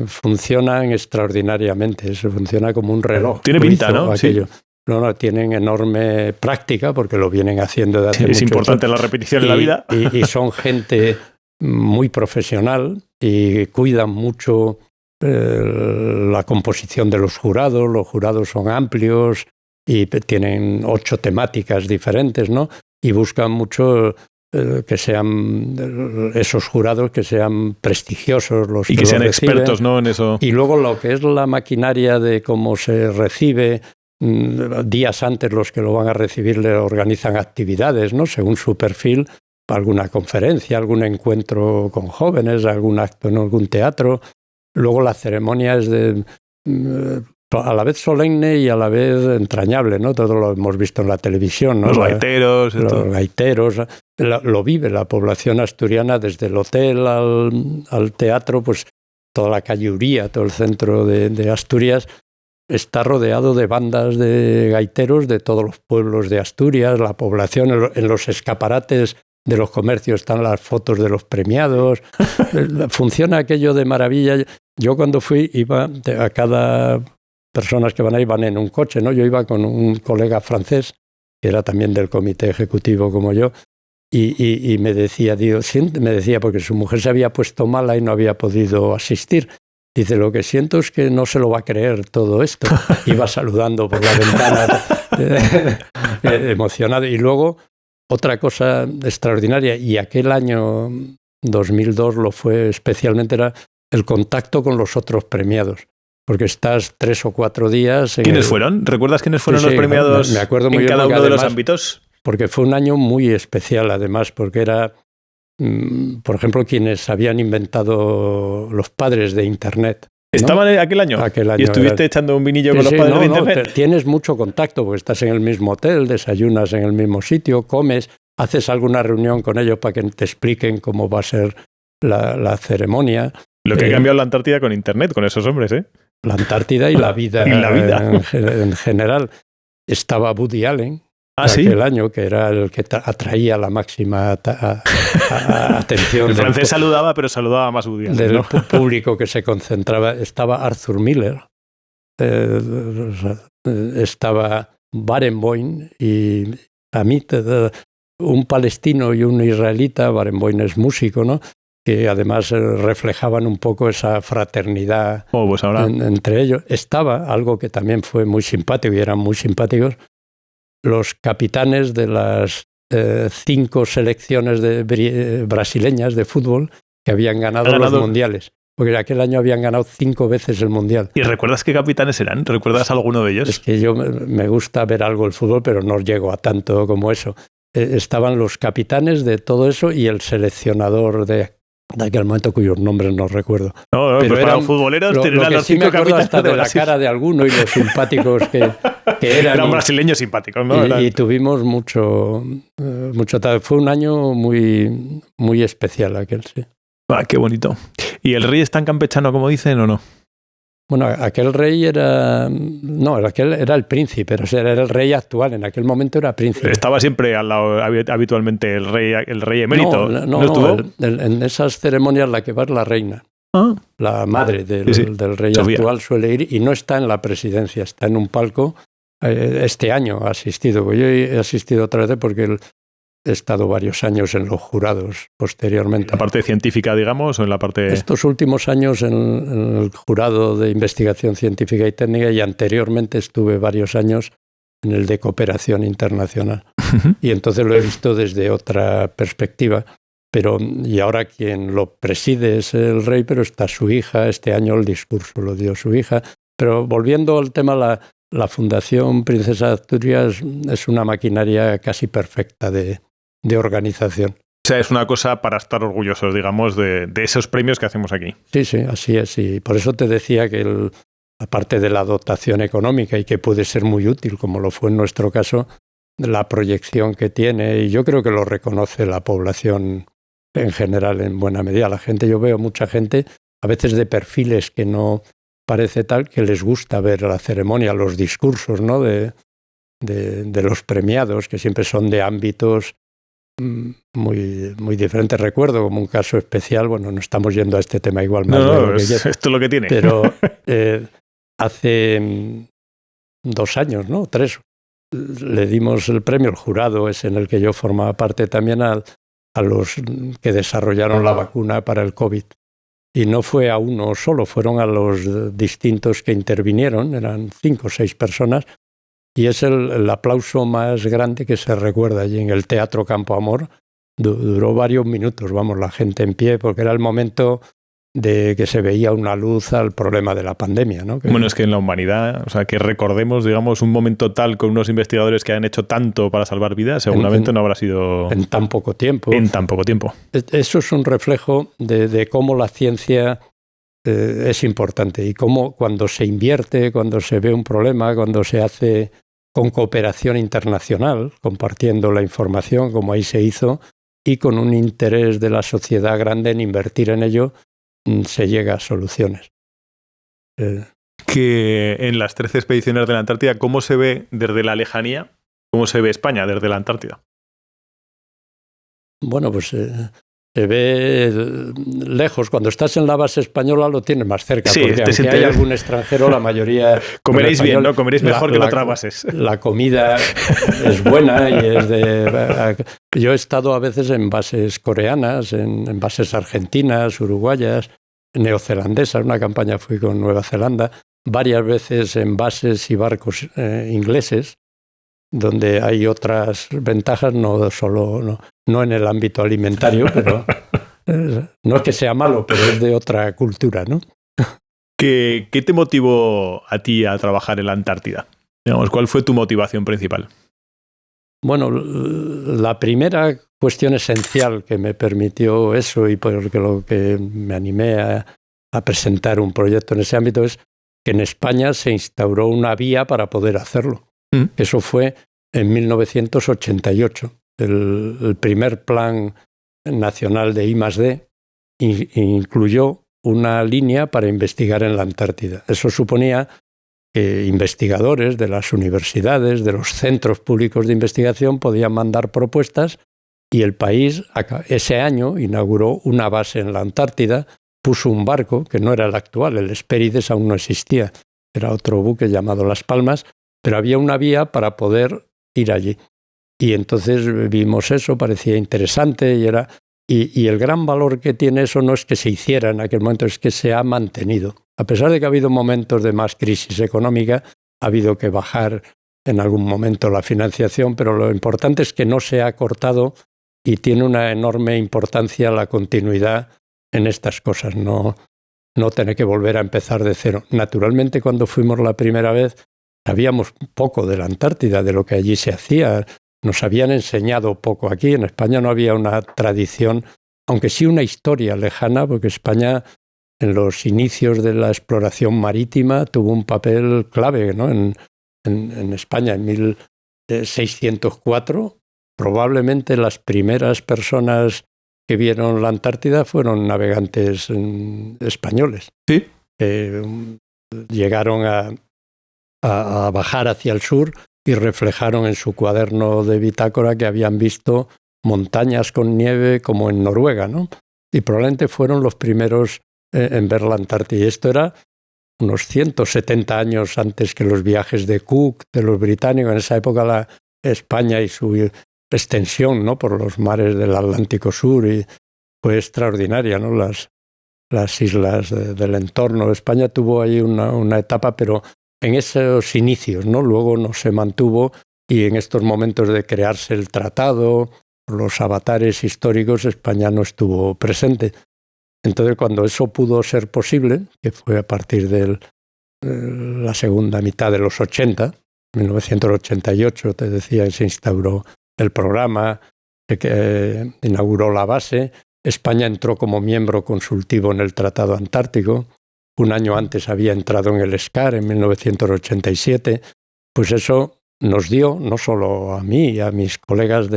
funcionan extraordinariamente. Eso funciona como un reloj. Tiene pinta, ¿no? Aquello. Sí. No, tienen enorme práctica porque lo vienen haciendo de hace mucho tiempo. Es importante la repetición en la vida. Y son gente muy profesional y cuidan mucho la composición de los jurados. Los jurados son amplios y tienen 8 temáticas diferentes, ¿no? Y buscan mucho que sean esos jurados que sean prestigiosos los y que sean expertos, ¿no? En eso. Y luego lo que es la maquinaria de cómo se recibe, días antes los que lo van a recibir le organizan actividades, ¿no? Según su perfil, alguna conferencia, algún encuentro con jóvenes, algún acto en algún teatro. Luego la ceremonia es a la vez solemne y a la vez entrañable, ¿no? Todo lo hemos visto en la televisión, ¿no? Los gaiteros. Lo vive la población asturiana desde el hotel al teatro, pues toda la calle Uría, todo el centro de Asturias está rodeado de bandas de gaiteros de todos los pueblos de Asturias. La población, en los escaparates de los comercios están las fotos de los premiados. Funciona aquello de maravilla. Yo cuando fui iba a cada... Personas que van ahí van en un coche, ¿no? Yo iba con un colega francés, que era también del comité ejecutivo como yo, y me decía, porque su mujer se había puesto mala y no había podido asistir. Dice, lo que siento es que no se lo va a creer todo esto. Iba saludando por la ventana, emocionado. Y luego, otra cosa extraordinaria, y aquel año 2002 lo fue especialmente, era el contacto con los otros premiados. Porque estás 3 o 4 días... ¿Quiénes fueron? ¿Recuerdas quiénes fueron los premiados me acuerdo muy en bien cada uno de los ámbitos? Porque fue un año muy especial, además, porque era, por ejemplo, quienes habían inventado los padres de Internet, ¿no? ¿Estaban aquel año? ¿Y estuviste echando un vinillo con los padres de Internet? Tienes mucho contacto, porque estás en el mismo hotel, desayunas en el mismo sitio, comes, haces alguna reunión con ellos para que te expliquen cómo va a ser la ceremonia. Lo que ha cambiado la Antártida con Internet, con esos hombres, ¿eh? La Antártida y la vida, en general. Estaba Woody Allen aquel año, que era el que atraía la máxima atención. El francés saludaba, pero saludaba más Woody Allen, del público que se concentraba. Estaba Arthur Miller, estaba Barenboim y Amit, un palestino y un israelita. Barenboim es músico, ¿no? Que además reflejaban un poco esa fraternidad pues ahora... entre ellos. Estaba algo que también fue muy simpático y eran muy simpáticos, los capitanes de las 5 selecciones brasileñas de fútbol que habían ganado los mundiales. Porque aquel año habían ganado 5 veces el mundial. ¿Y recuerdas qué capitanes eran? ¿Recuerdas alguno de ellos? Es que yo me gusta ver algo el fútbol, pero no llego a tanto como eso. Estaban los capitanes de todo eso y el seleccionador de aquel momento cuyos nombres no recuerdo. No, pero pues para los futboleros tener a los 5 capitanes hasta de la cara de alguno y los simpáticos que eran. Eran brasileños simpáticos, ¿no? Y tuvimos mucho. Fue un año muy, muy especial aquel, sí. Qué bonito. ¿Y el rey es tan campechano como dicen o no? Bueno, aquel rey era... No, aquel era el príncipe, o sea, era el rey actual. En aquel momento era príncipe. Estaba siempre al lado, habitualmente, el rey emérito. No estuvo. En esas ceremonias la que va es la reina. La madre del rey actual suele ir y no está en la presidencia, está en un palco. Este año ha asistido. Yo he asistido otra vez porque he estado varios años en los jurados posteriormente. ¿En la parte científica, digamos, o en la parte...? Estos últimos años en el jurado de investigación científica y técnica, y anteriormente estuve varios años en el de cooperación internacional. Y entonces lo he visto desde otra perspectiva. Y ahora quien lo preside es el rey, pero está su hija. Este año el discurso lo dio su hija. Pero volviendo al tema, la Fundación Princesa de Asturias es una maquinaria casi perfecta de organización. O sea, es una cosa para estar orgullosos, digamos, de esos premios que hacemos aquí. Sí, así es. Y por eso te decía que aparte de la dotación económica y que puede ser muy útil, como lo fue en nuestro caso, la proyección que tiene, y yo creo que lo reconoce la población en general en buena medida. La gente, yo veo mucha gente, a veces de perfiles que no parece tal, que les gusta ver la ceremonia, los discursos, ¿no?, de los premiados, que siempre son de ámbitos muy, muy diferentes. Recuerdo como un caso especial, bueno, no estamos yendo a este tema igual más no, esto es lo que tiene. Pero hace 2 años, ¿no?, 3, le dimos el premio, el jurado es en el que yo formaba parte también, a los que desarrollaron la vacuna para el COVID. Y no fue a uno solo, fueron a los distintos que intervinieron, eran 5 o 6 personas, y es el aplauso más grande que se recuerda allí en el Teatro Campo Amor. Duró varios minutos, vamos, la gente en pie, porque era el momento de que se veía una luz al problema de la pandemia, ¿no? Bueno, es que en la humanidad, o sea, que recordemos, digamos, un momento tal con unos investigadores que han hecho tanto para salvar vidas, seguramente no habrá sido... En tan poco tiempo. En tan poco tiempo. Eso es un reflejo de cómo la ciencia es importante y cómo cuando se invierte, cuando se ve un problema, cuando se hace con cooperación internacional, compartiendo la información, como ahí se hizo, y con un interés de la sociedad grande en invertir en ello, se llega a soluciones. Que en las 13 expediciones de la Antártida, ¿cómo se ve desde la lejanía? ¿Cómo se ve España desde la Antártida? Bueno, pues se ve lejos. Cuando estás en la base española lo tienes más cerca, sí, porque aunque hay algún extranjero, la mayoría... Comeréis bien, ¿no? Comeréis mejor que en otras bases. La comida es buena y es de... Yo he estado a veces en bases coreanas, en bases argentinas, uruguayas, neozelandesas. Una campaña fui con Nueva Zelanda, varias veces en bases y barcos ingleses, donde hay otras ventajas, no en el ámbito alimentario, pero no es que sea malo, pero es de otra cultura, ¿no? ¿Qué te motivó a ti a trabajar en la Antártida? Digamos, ¿cuál fue tu motivación principal? Bueno, la primera cuestión esencial que me permitió eso y por lo que me animé a presentar un proyecto en ese ámbito es que en España se instauró una vía para poder hacerlo. Eso fue en 1988. El primer plan nacional de I+D incluyó una línea para investigar en la Antártida. Eso suponía que investigadores de las universidades, de los centros públicos de investigación podían mandar propuestas y el país ese año inauguró una base en la Antártida, puso un barco que no era el actual, el Hespérides aún no existía, era otro buque llamado Las Palmas, pero había una vía para poder ir allí. Y entonces vimos eso, parecía interesante y el gran valor que tiene eso no es que se hiciera en aquel momento, es que se ha mantenido. A pesar de que ha habido momentos de más crisis económica, ha habido que bajar en algún momento la financiación, pero lo importante es que no se ha cortado y tiene una enorme importancia la continuidad en estas cosas, no tener que volver a empezar de cero. Naturalmente, cuando fuimos la primera vez, sabíamos poco de la Antártida, de lo que allí se hacía. Nos habían enseñado poco aquí. En España no había una tradición, aunque sí una historia lejana, porque España en los inicios de la exploración marítima tuvo un papel clave, ¿no? En España en 1604, probablemente las primeras personas que vieron la Antártida fueron navegantes españoles. Sí. Llegaron a bajar hacia el sur y reflejaron en su cuaderno de bitácora que habían visto montañas con nieve como en Noruega, ¿no? Y probablemente fueron los primeros en ver la Antártida. Y esto era unos 170 años antes que los viajes de Cook, de los británicos. En esa época la España y su extensión, ¿no?, por los mares del Atlántico Sur y fue extraordinaria, ¿no? Las islas del entorno de España tuvo ahí una etapa, pero en esos inicios, ¿no? Luego no se mantuvo y en estos momentos de crearse el tratado, los avatares históricos, España no estuvo presente. Entonces, cuando eso pudo ser posible, que fue a partir de la segunda mitad de los 80, 1988, te decía, que se instauró el programa, que inauguró la base. España entró como miembro consultivo en el Tratado Antártico un año antes había entrado en el SCAR en 1987, pues eso nos dio, no solo a mí y a mis colegas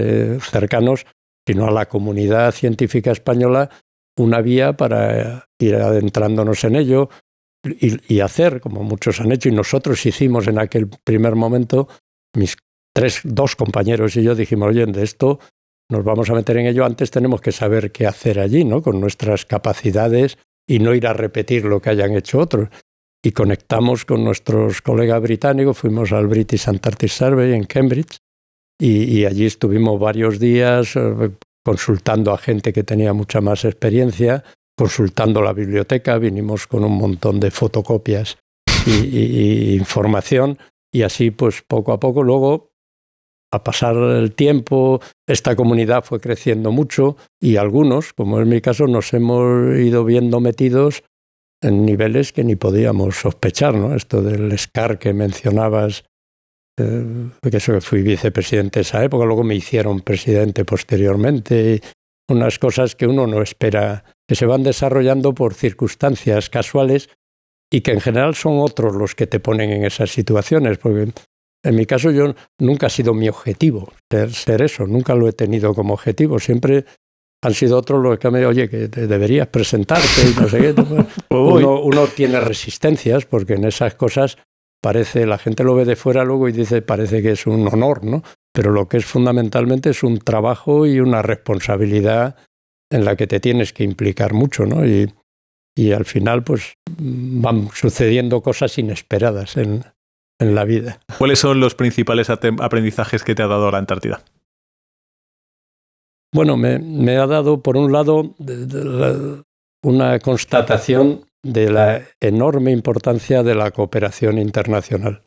cercanos, sino a la comunidad científica española, una vía para ir adentrándonos en ello y hacer, como muchos han hecho, y nosotros hicimos en aquel primer momento, mis dos compañeros y yo dijimos, oye, de esto nos vamos a meter en ello, antes tenemos que saber qué hacer allí, ¿no? Con nuestras capacidades y no ir a repetir lo que hayan hecho otros. Y conectamos con nuestros colegas británicos, fuimos al British Antarctic Survey en Cambridge y allí estuvimos varios días consultando a gente que tenía mucha más experiencia, consultando la biblioteca, vinimos con un montón de fotocopias y información, y así pues poco a poco luego, a pasar el tiempo, esta comunidad fue creciendo mucho y algunos, como es mi caso, nos hemos ido viendo metidos en niveles que ni podíamos sospechar, ¿no? Esto del SCAR que mencionabas, que eso que fui vicepresidente esa época, luego me hicieron presidente posteriormente, y unas cosas que uno no espera, que se van desarrollando por circunstancias casuales y que en general son otros los que te ponen en esas situaciones, porque en mi caso yo nunca ha sido mi objetivo ser eso, nunca lo he tenido como objetivo, siempre han sido otros los que me dicen, oye, que te deberías presentarte y no sé qué. Uno tiene resistencias porque en esas cosas parece, la gente lo ve de fuera luego y dice, parece que es un honor, ¿no? Pero lo que es fundamentalmente es un trabajo y una responsabilidad en la que te tienes que implicar mucho, ¿no? Y al final, pues, van sucediendo cosas inesperadas en la vida. ¿Cuáles son los principales aprendizajes que te ha dado la Antártida? Bueno, me ha dado, por un lado, una constatación de la enorme importancia de la cooperación internacional,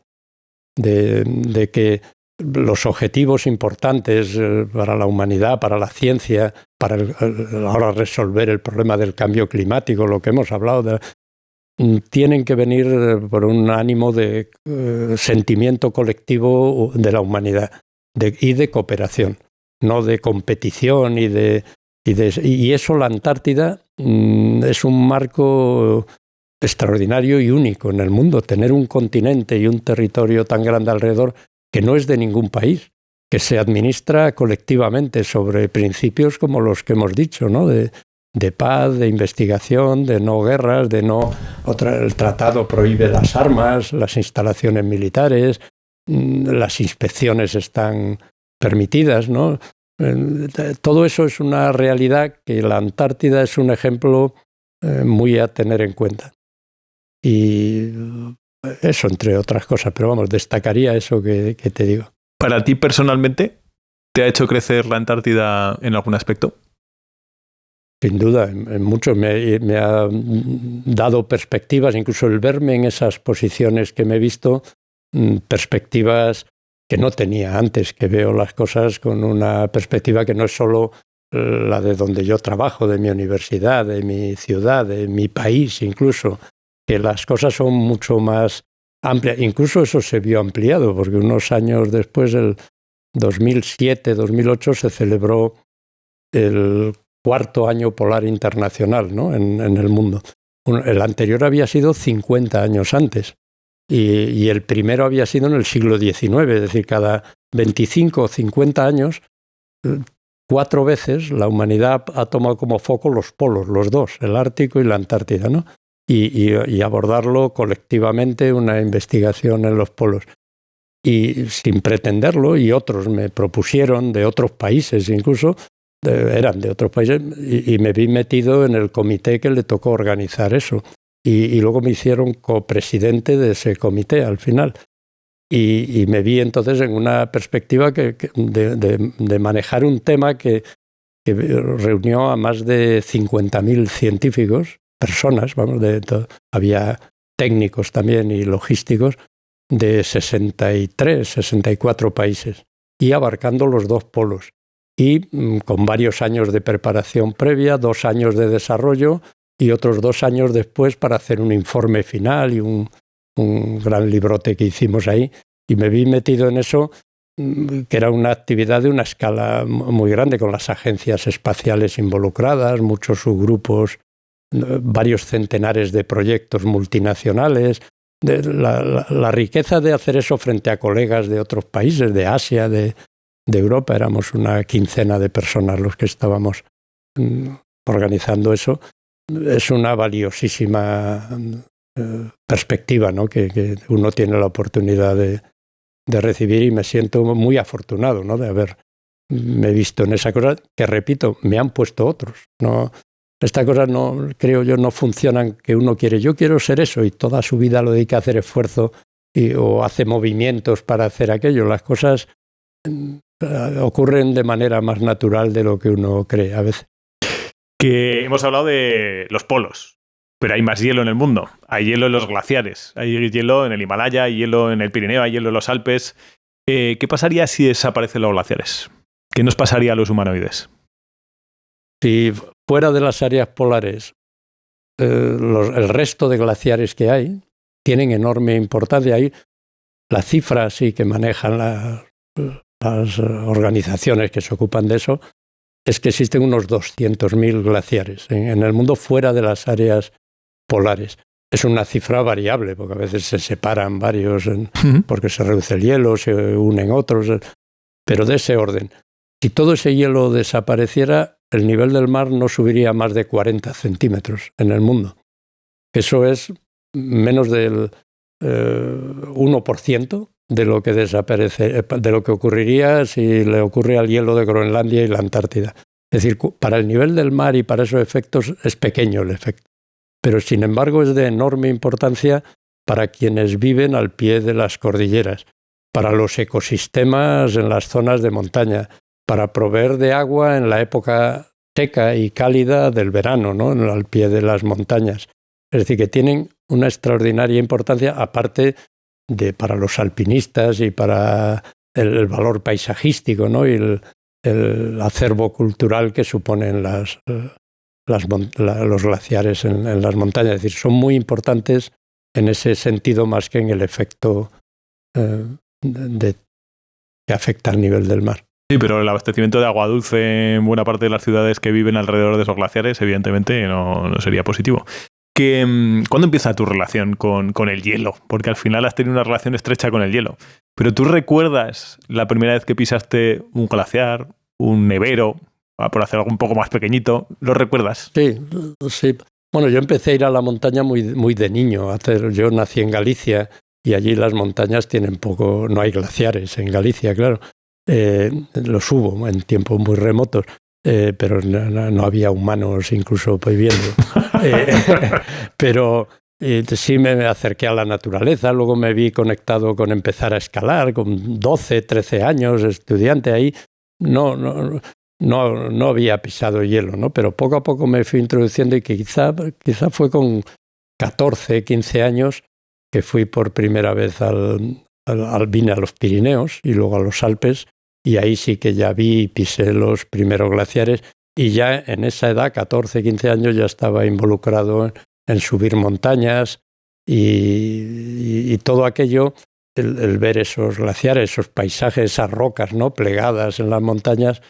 de que los objetivos importantes para la humanidad, para la ciencia, para ahora resolver el problema del cambio climático, lo que hemos hablado, tienen que venir por un ánimo de sentimiento colectivo de la humanidad y de cooperación, no de competición y eso la Antártida es un marco extraordinario y único en el mundo, tener un continente y un territorio tan grande alrededor que no es de ningún país, que se administra colectivamente sobre principios como los que hemos dicho, ¿no? De paz, de investigación, de no guerras, el tratado prohíbe las armas, las instalaciones militares, las inspecciones están permitidas, ¿no? Todo eso es una realidad que la Antártida es un ejemplo muy a tener en cuenta. Y eso, entre otras cosas, pero vamos, destacaría eso que te digo. ¿Para ti personalmente te ha hecho crecer la Antártida en algún aspecto? Sin duda, en mucho me ha dado perspectivas, incluso el verme en esas posiciones que me he visto, perspectivas que no tenía antes, que veo las cosas con una perspectiva que no es solo la de donde yo trabajo, de mi universidad, de mi ciudad, de mi país incluso, que las cosas son mucho más amplias. Incluso eso se vio ampliado, porque unos años después, el 2007-2008, se celebró el 4º año polar internacional, ¿no? en el mundo. El anterior había sido 50 años antes. Y el primero había sido en el siglo XIX, es decir, cada 25 o 50 años, 4 veces la humanidad ha tomado como foco los polos, los dos, el Ártico y la Antártida, ¿no? Y abordarlo colectivamente, una investigación en los polos. Y sin pretenderlo, y otros me propusieron, de otros países incluso, eran de otros países, y me vi metido en el comité que le tocó organizar eso. Y luego me hicieron copresidente de ese comité al final. Y me vi entonces en una perspectiva de manejar un tema que reunió a más de 50.000 científicos, personas, vamos, había técnicos también y logísticos, de 64 países, y abarcando los dos polos. Y con varios años de preparación previa, 2 años de desarrollo, y otros 2 años después para hacer un informe final y un gran librote que hicimos ahí. Y me vi metido en eso, que era una actividad de una escala muy grande, con las agencias espaciales involucradas, muchos subgrupos varios centenares de proyectos multinacionales. La riqueza de hacer eso frente a colegas de otros países, de Asia, de Europa, éramos una quincena de personas los que estábamos organizando eso, es una valiosísima perspectiva, ¿no? que uno tiene la oportunidad de recibir, y me siento muy afortunado, ¿no? de haberme visto en esa cosa que, repito, me han puesto otros. No, estas cosas no, creo yo, no funcionan que uno quiere. Yo quiero ser eso y toda su vida lo dedica a hacer esfuerzo o hace movimientos para hacer aquello. Las cosas ocurren de manera más natural de lo que uno cree a veces. Que hemos hablado de los polos, pero hay más hielo en el mundo. Hay hielo en los glaciares, hay hielo en el Himalaya, hay hielo en el Pirineo, hay hielo en los Alpes. ¿Qué pasaría si desaparecen los glaciares? ¿Qué nos pasaría a los humanoides? Si fuera de las áreas polares, el resto de glaciares que hay tienen enorme importancia. Ahí la cifra sí que manejan las organizaciones que se ocupan de eso es que existen unos 200.000 glaciares en el mundo fuera de las áreas polares. Es una cifra variable, porque a veces se separan varios porque se reduce el hielo, se unen otros, pero de ese orden. Si todo ese hielo desapareciera, el nivel del mar no subiría más de 40 centímetros en el mundo. Eso es menos del 1% de lo que desaparece, de lo que ocurriría si le ocurre al hielo de Groenlandia y la Antártida. Es decir, para el nivel del mar y para esos efectos es pequeño el efecto. Pero sin embargo es de enorme importancia para quienes viven al pie de las cordilleras, para los ecosistemas en las zonas de montaña, para proveer de agua en la época seca y cálida del verano, ¿no? Al pie de las montañas. Es decir, que tienen una extraordinaria importancia, aparte de para los alpinistas y para el valor paisajístico, ¿no? Y el acervo cultural que suponen los glaciares en las montañas. Es decir, son muy importantes en ese sentido más que en el efecto que afecta al nivel del mar. Sí, pero el abastecimiento de agua dulce en buena parte de las ciudades que viven alrededor de esos glaciares, evidentemente, no sería positivo. ¿Cuándo empieza tu relación con el hielo? Porque al final has tenido una relación estrecha con el hielo. Pero ¿tú recuerdas la primera vez que pisaste un glaciar, un nevero, por hacer algo un poco más pequeñito? ¿Lo recuerdas? Sí. Bueno, yo empecé a ir a la montaña muy de niño. Yo nací en Galicia y allí las montañas tienen poco, no hay glaciares en Galicia, claro. Los hubo en tiempos muy remotos. Pero no había humanos incluso viviendo. Pero sí me acerqué a la naturaleza, luego me vi conectado con empezar a escalar, con 12, 13 años, estudiante ahí. No había pisado hielo, ¿no? Pero poco a poco me fui introduciendo y que quizá fue con 14, 15 años que fui por primera vez vine a los Pirineos y luego a los Alpes. Y ahí sí que ya vi y pisé los primeros glaciares y ya en esa edad, 14, 15 años, ya estaba involucrado en subir montañas y todo aquello, el ver esos glaciares, esos paisajes, esas rocas, ¿no? Plegadas en las montañas,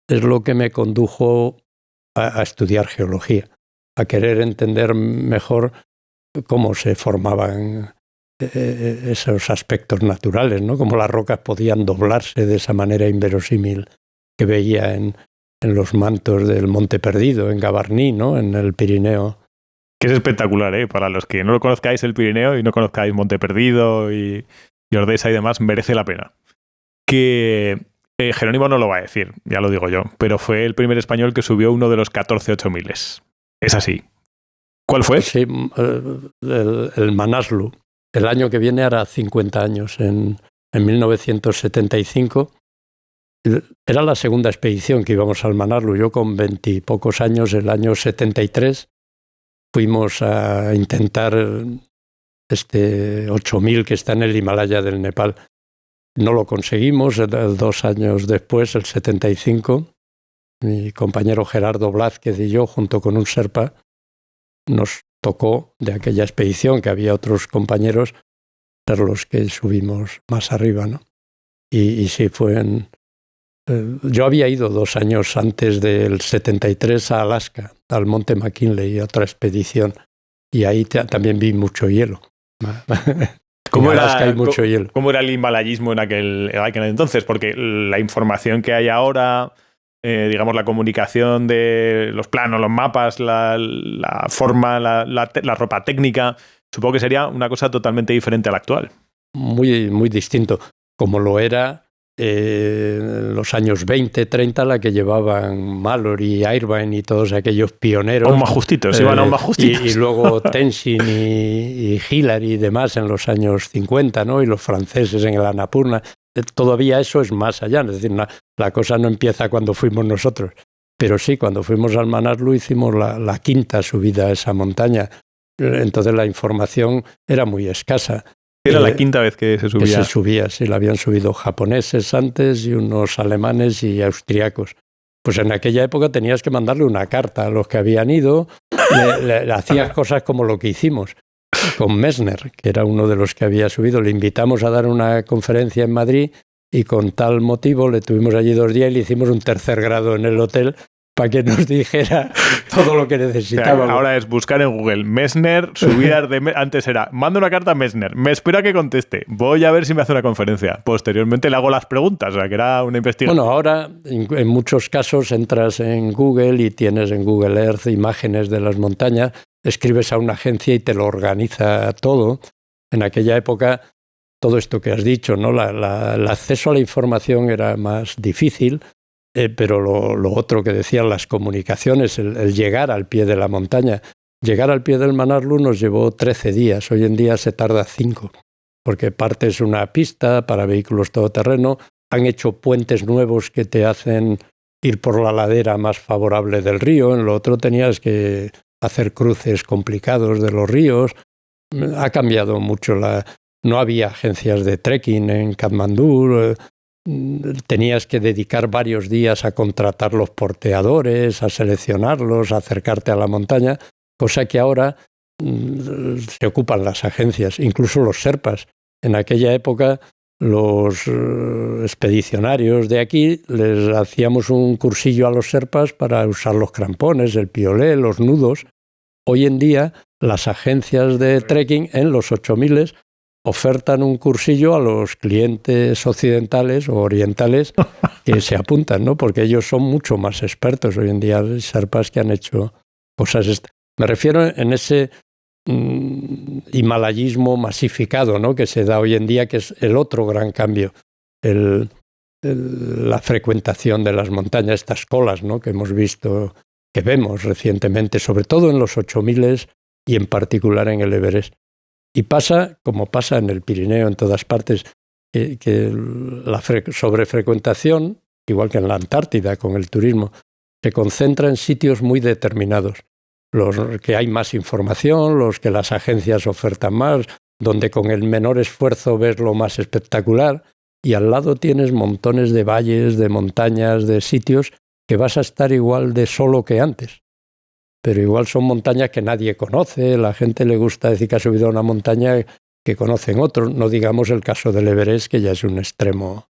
es lo que me condujo a estudiar geología, a querer entender mejor cómo se formaban esos aspectos naturales, ¿no? Cómo las rocas podían doblarse de esa manera inverosímil que veía en los mantos del Monte Perdido, en Gavarní, ¿no? En el Pirineo. Que es espectacular, ¿eh? Para los que no lo conozcáis el Pirineo y no conozcáis Monte Perdido y Ordesa y demás, merece la pena. Que Jerónimo no lo va a decir, ya lo digo yo, pero fue el primer español que subió uno de los 14 8000. Es así. ¿Cuál fue? Sí, el Manaslu. El año que viene hará 50 años, en 1975. Era la segunda expedición que íbamos al Manaslu. Yo con 20 y pocos años, el año 73, fuimos a intentar 8000 que está en el Himalaya del Nepal. No lo conseguimos. 2 años después, el 75, mi compañero Gerardo Blázquez y yo, junto con un Sherpa, nos tocó de aquella expedición, que había otros compañeros, ser los que subimos más arriba, ¿no? Y sí, fue Yo había ido 2 años antes del 73 a Alaska, al Monte McKinley, otra expedición, y ahí también vi mucho hielo. ¿Cómo era el himalayismo en aquel entonces? Porque la información que hay ahora, digamos, la comunicación de los planos, los mapas, la forma, la ropa técnica, supongo que sería una cosa totalmente diferente a la actual. Muy, muy distinto, como lo era en los años 20, 30, la que llevaban Mallory, Irvine y todos aquellos pioneros. Aún más justitos, iban aún más justitos. Y luego Tenzin y Hillary y demás en los años 50, ¿no? Y los franceses en el Annapurna. Todavía eso es más allá, es decir, la cosa no empieza cuando fuimos nosotros. Pero sí, cuando fuimos al Manaslu hicimos la 5ª subida a esa montaña. Entonces la información era muy escasa. Era la 5ª vez que se subía. Que se subía, sí, la habían subido japoneses antes y unos alemanes y austriacos. Pues en aquella época tenías que mandarle una carta a los que habían ido, le hacías cosas como lo que hicimos con Messner, que era uno de los que había subido. Le invitamos a dar una conferencia en Madrid y con tal motivo le tuvimos allí 2 días y le hicimos un 3er grado en el hotel para que nos dijera todo lo que necesitábamos. Ahora es buscar en Google Messner, subidas de... Antes era, manda una carta a Messner, me espera que conteste, voy a ver si me hace una conferencia. Posteriormente le hago las preguntas, o sea, que era una investigación. Bueno, ahora en muchos casos entras en Google y tienes en Google Earth imágenes de las montañas, escribes a una agencia y te lo organiza todo. En aquella época, todo esto que has dicho, ¿no? El acceso a la información era más difícil. Pero lo otro que decían, las comunicaciones, el llegar al pie de la montaña. Llegar al pie del Manaslu nos llevó 13 días, hoy en día se tarda 5, porque partes una pista para vehículos todoterreno, han hecho puentes nuevos que te hacen ir por la ladera más favorable del río, en lo otro tenías que hacer cruces complicados de los ríos, ha cambiado mucho, no había agencias de trekking en Katmandú, tenías que dedicar varios días a contratar los porteadores, a seleccionarlos, a acercarte a la montaña, cosa que ahora se ocupan las agencias, incluso los sherpas. En aquella época los expedicionarios de aquí les hacíamos un cursillo a los sherpas para usar los crampones, el piolé, los nudos. Hoy en día las agencias de trekking en los 8000 ofertan un cursillo a los clientes occidentales o orientales que se apuntan, ¿no? Porque ellos son mucho más expertos. Hoy en día hay sherpas que han hecho cosas... Me refiero en ese himalayismo masificado, ¿no? Que se da hoy en día, que es el otro gran cambio. La frecuentación de las montañas, estas colas, ¿no? Que hemos visto, que vemos recientemente, sobre todo en los 8000 y en particular en el Everest. Y pasa, como pasa en el Pirineo, en todas partes, que la sobrefrecuentación, igual que en la Antártida con el turismo, se concentra en sitios muy determinados. Los que hay más información, los que las agencias ofertan más, donde con el menor esfuerzo ves lo más espectacular, y al lado tienes montones de valles, de montañas, de sitios que vas a estar igual de solo que antes. Pero igual son montañas que nadie conoce, la gente le gusta decir que ha subido a una montaña que conocen otros, no digamos el caso del Everest, que ya es un extremo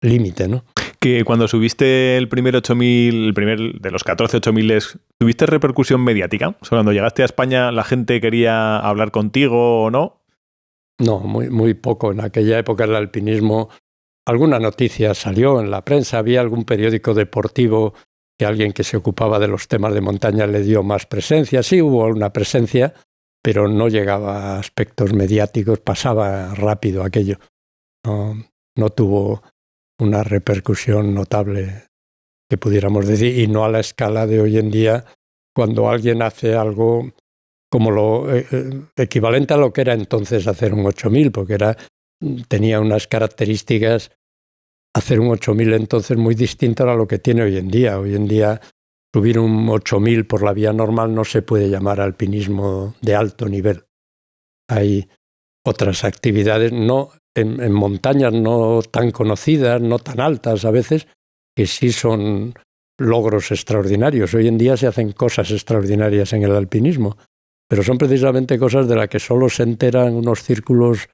límite, ¿no? Que cuando subiste el primer 8000, el primer de los 14 8000, ¿tuviste repercusión mediática? O sea, cuando llegaste a España, ¿la gente quería hablar contigo o no? No, muy poco. En aquella época el alpinismo, alguna noticia salió en la prensa, había algún periódico deportivo que alguien que se ocupaba de los temas de montaña le dio más presencia. Sí hubo una presencia, pero no llegaba a aspectos mediáticos, pasaba rápido aquello. No tuvo una repercusión notable que pudiéramos decir, y no a la escala de hoy en día, cuando alguien hace algo como lo equivalente a lo que era entonces hacer un 8000, porque tenía unas características. Hacer un 8000 entonces muy distinto a lo que tiene hoy en día. Hoy en día subir un 8000 por la vía normal no se puede llamar alpinismo de alto nivel. Hay otras actividades en montañas no tan conocidas, no tan altas a veces, que sí son logros extraordinarios. Hoy en día se hacen cosas extraordinarias en el alpinismo, pero son precisamente cosas de las que solo se enteran unos círculos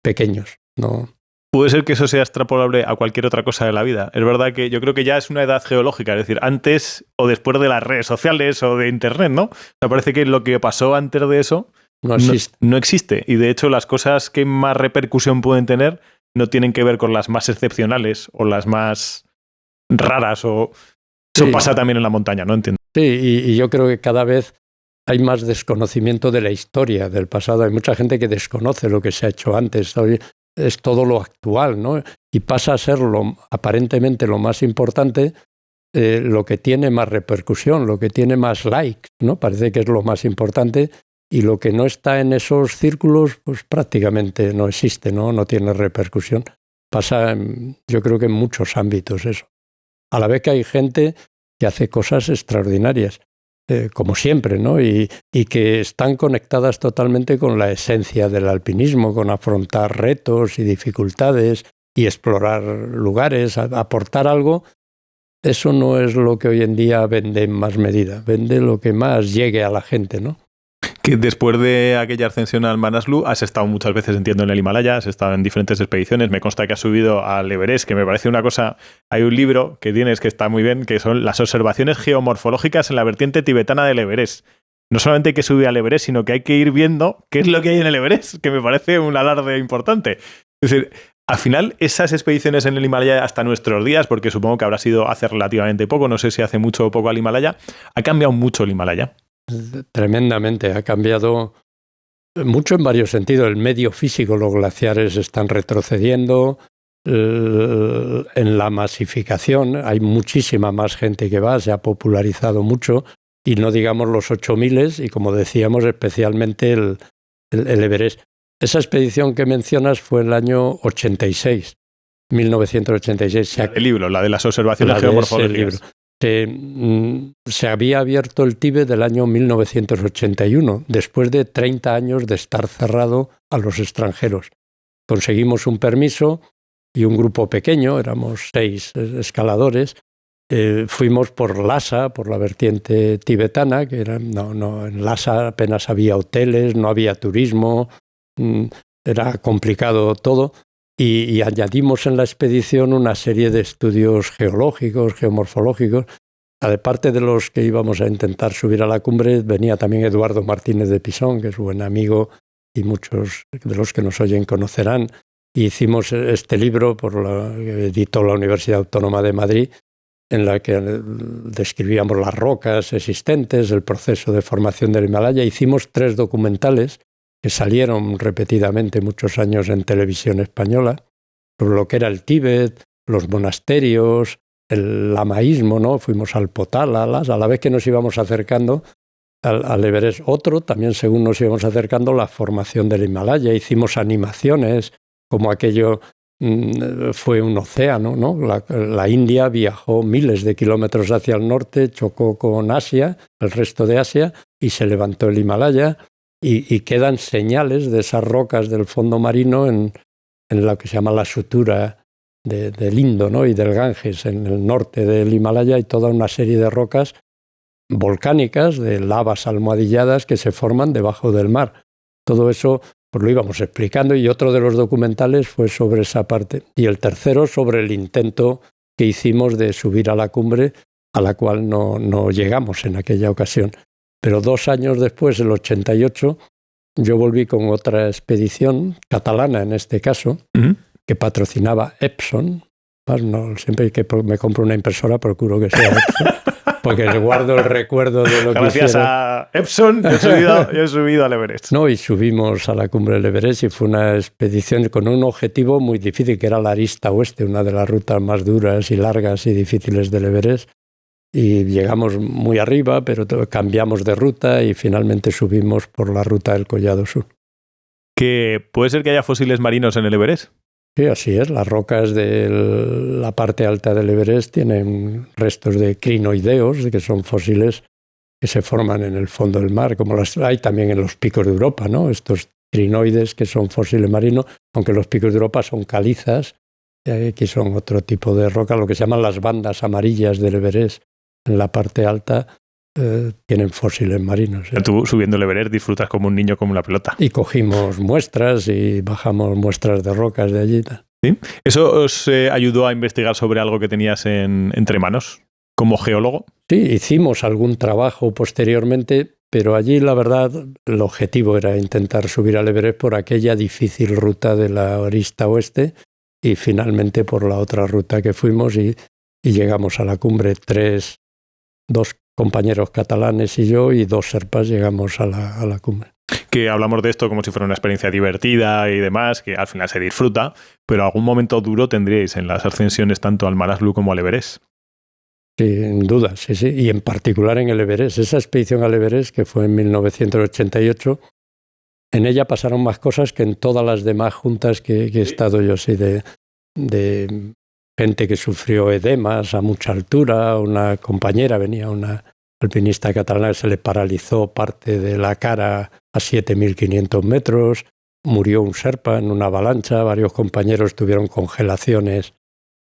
pequeños, ¿no? puede ser que eso sea extrapolable a cualquier otra cosa de la vida. Es verdad que yo creo que ya es una edad geológica, es decir, antes o después de las redes sociales o de Internet, ¿no? Me parece que lo que pasó antes de eso no existe. Y de hecho las cosas que más repercusión pueden tener no tienen que ver con las más excepcionales o las más raras o... Eso pasa también en la montaña, ¿no? Entiendo. Sí, y yo creo que cada vez hay más desconocimiento de la historia del pasado. Hay mucha gente que desconoce lo que se ha hecho antes. Es todo lo actual, ¿no? Y pasa a ser aparentemente lo más importante, lo que tiene más repercusión, lo que tiene más likes, ¿no? Parece que es lo más importante y lo que no está en esos círculos, pues prácticamente no existe, ¿no? No tiene repercusión. Pasa, yo creo que en muchos ámbitos eso. A la vez que hay gente que hace cosas extraordinarias, como siempre, ¿no? Y que están conectadas totalmente con la esencia del alpinismo, con afrontar retos y dificultades y explorar lugares, aportar algo. Eso no es lo que hoy en día vende en más medida, vende lo que más llegue a la gente, ¿no? Que después de aquella ascensión al Manaslu has estado muchas veces, entiendo, en el Himalaya, has estado en diferentes expediciones, me consta que has subido al Everest, que me parece una cosa... Hay un libro que tienes que está muy bien, que son las observaciones geomorfológicas en la vertiente tibetana del Everest. No solamente hay que subir al Everest, sino que hay que ir viendo qué es lo que hay en el Everest, que me parece un alarde importante. Es decir, al final, esas expediciones en el Himalaya hasta nuestros días, porque supongo que habrá sido hace relativamente poco, no sé si hace mucho o poco al Himalaya, ha cambiado mucho el Himalaya. Tremendamente, ha cambiado mucho en varios sentidos. El medio físico, los glaciares están retrocediendo, en la masificación hay muchísima más gente que va, se ha popularizado mucho, y no digamos los 8.000 y como decíamos especialmente el Everest. Esa expedición que mencionas fue el año 86, 1986. El libro, la de las observaciones geomorfológicas. Se había abierto el Tíbet del año 1981, después de 30 años de estar cerrado a los extranjeros. Conseguimos un permiso y un grupo pequeño, éramos 6 escaladores, fuimos por Lhasa, por la vertiente tibetana, que en Lhasa apenas había hoteles, no había turismo, era complicado todo. Y añadimos en la expedición una serie de estudios geológicos, geomorfológicos. Aparte de los que íbamos a intentar subir a la cumbre, venía también Eduardo Martínez de Pisón, que es buen amigo y muchos de los que nos oyen conocerán. Y hicimos este libro que editó la Universidad Autónoma de Madrid, en la que describíamos las rocas existentes, el proceso de formación del Himalaya. Hicimos 3 documentales que salieron repetidamente muchos años en televisión española, sobre lo que era el Tíbet, los monasterios, el lamaísmo, ¿no? Fuimos al Potala, a la vez que nos íbamos acercando al Everest. Otro, también según nos íbamos acercando, la formación del Himalaya. Hicimos animaciones, como aquello fue un océano, ¿no? La India viajó miles de kilómetros hacia el norte, chocó con Asia, el resto de Asia, y se levantó el Himalaya. Y quedan señales de esas rocas del fondo marino en lo que se llama la sutura del Indo, ¿no? Y del Ganges, en el norte del Himalaya, hay toda una serie de rocas volcánicas, de lavas almohadilladas que se forman debajo del mar. Todo eso pues lo íbamos explicando, y otro de los documentales fue sobre esa parte. Y el tercero sobre el intento que hicimos de subir a la cumbre, a la cual no llegamos en aquella ocasión. Pero 2 años después, el 88, yo volví con otra expedición, catalana en este caso, que patrocinaba Epson. Siempre que me compro una impresora procuro que sea Epson, porque le guardo el recuerdo de lo que Gracias a Epson, yo he subido al Everest. No, y subimos a la cumbre del Everest, y fue una expedición con un objetivo muy difícil, que era la arista oeste, una de las rutas más duras y largas y difíciles del Everest. Y llegamos muy arriba, pero cambiamos de ruta y finalmente subimos por la ruta del Collado Sur. ¿Que puede ser que haya fósiles marinos en el Everest? Sí, así es. Las rocas de la parte alta del Everest tienen restos de crinoideos, que son fósiles que se forman en el fondo del mar, como las hay también en los picos de Europa, ¿no? Estos crinoides que son fósiles marinos, aunque los picos de Europa son calizas, aquí son otro tipo de roca, lo que se llaman las bandas amarillas del Everest. En la parte alta tienen fósiles marinos. Tú subiendo el Everest disfrutas como un niño con una pelota. Y cogimos muestras y bajamos muestras de rocas de allí. ¿Sí? ¿Eso os ayudó a investigar sobre algo que tenías entre manos como geólogo? Sí, hicimos algún trabajo posteriormente, pero allí la verdad el objetivo era intentar subir al Everest por aquella difícil ruta de la arista oeste y finalmente por la otra ruta que fuimos y llegamos a la cumbre. Dos compañeros catalanes y yo y 2 sherpas llegamos a la cumbre. Que hablamos de esto como si fuera una experiencia divertida y demás, que al final se disfruta, pero algún momento duro tendríais en las ascensiones tanto al Manaslu como al Everest. Sin duda, sí. Y en particular en el Everest. Esa expedición al Everest, que fue en 1988, en ella pasaron más cosas que en todas las demás juntas que he estado yo, sí, de gente que sufrió edemas a mucha altura. Una compañera, venía una alpinista catalana, que se le paralizó parte de la cara a 7.500 metros, murió un sherpa en una avalancha, varios compañeros tuvieron congelaciones.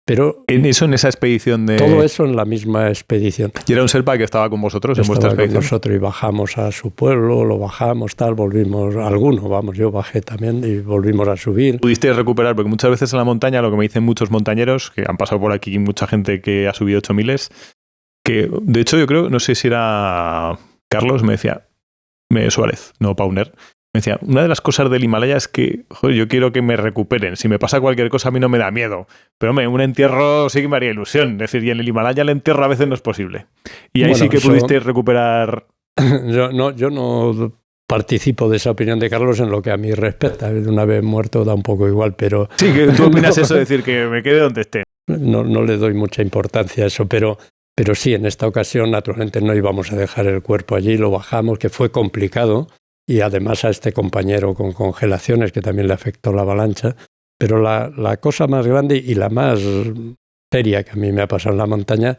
Pero en esa expedición de... Todo eso en la misma expedición. ¿Y era un sherpa que estaba con vosotros en vuestra expedición? Con nosotros y bajamos a su pueblo, lo bajamos, volvimos, yo bajé también y volvimos a subir. ¿Pudisteis recuperar? Porque muchas veces en la montaña, lo que me dicen muchos montañeros, que han pasado por aquí mucha gente que ha subido 8000, que de hecho yo creo, no sé si era Carlos, me decía, Suárez, no Pauner, me decía, una de las cosas del Himalaya es que yo quiero que me recuperen. Si me pasa cualquier cosa a mí no me da miedo. Pero hombre, un entierro sí que me haría ilusión. Es decir, y en el Himalaya el entierro a veces no es posible. Y ahí sí que pudisteis recuperar... Yo no participo de esa opinión de Carlos en lo que a mí respecta. Una vez muerto da un poco igual, pero... Sí, que tú opinas eso, decir que me quede donde esté. No le doy mucha importancia a eso, pero sí, en esta ocasión naturalmente no íbamos a dejar el cuerpo allí, lo bajamos, que fue complicado. Y además a este compañero con congelaciones que también le afectó la avalancha. Pero la cosa más grande y la más seria que a mí me ha pasado en la montaña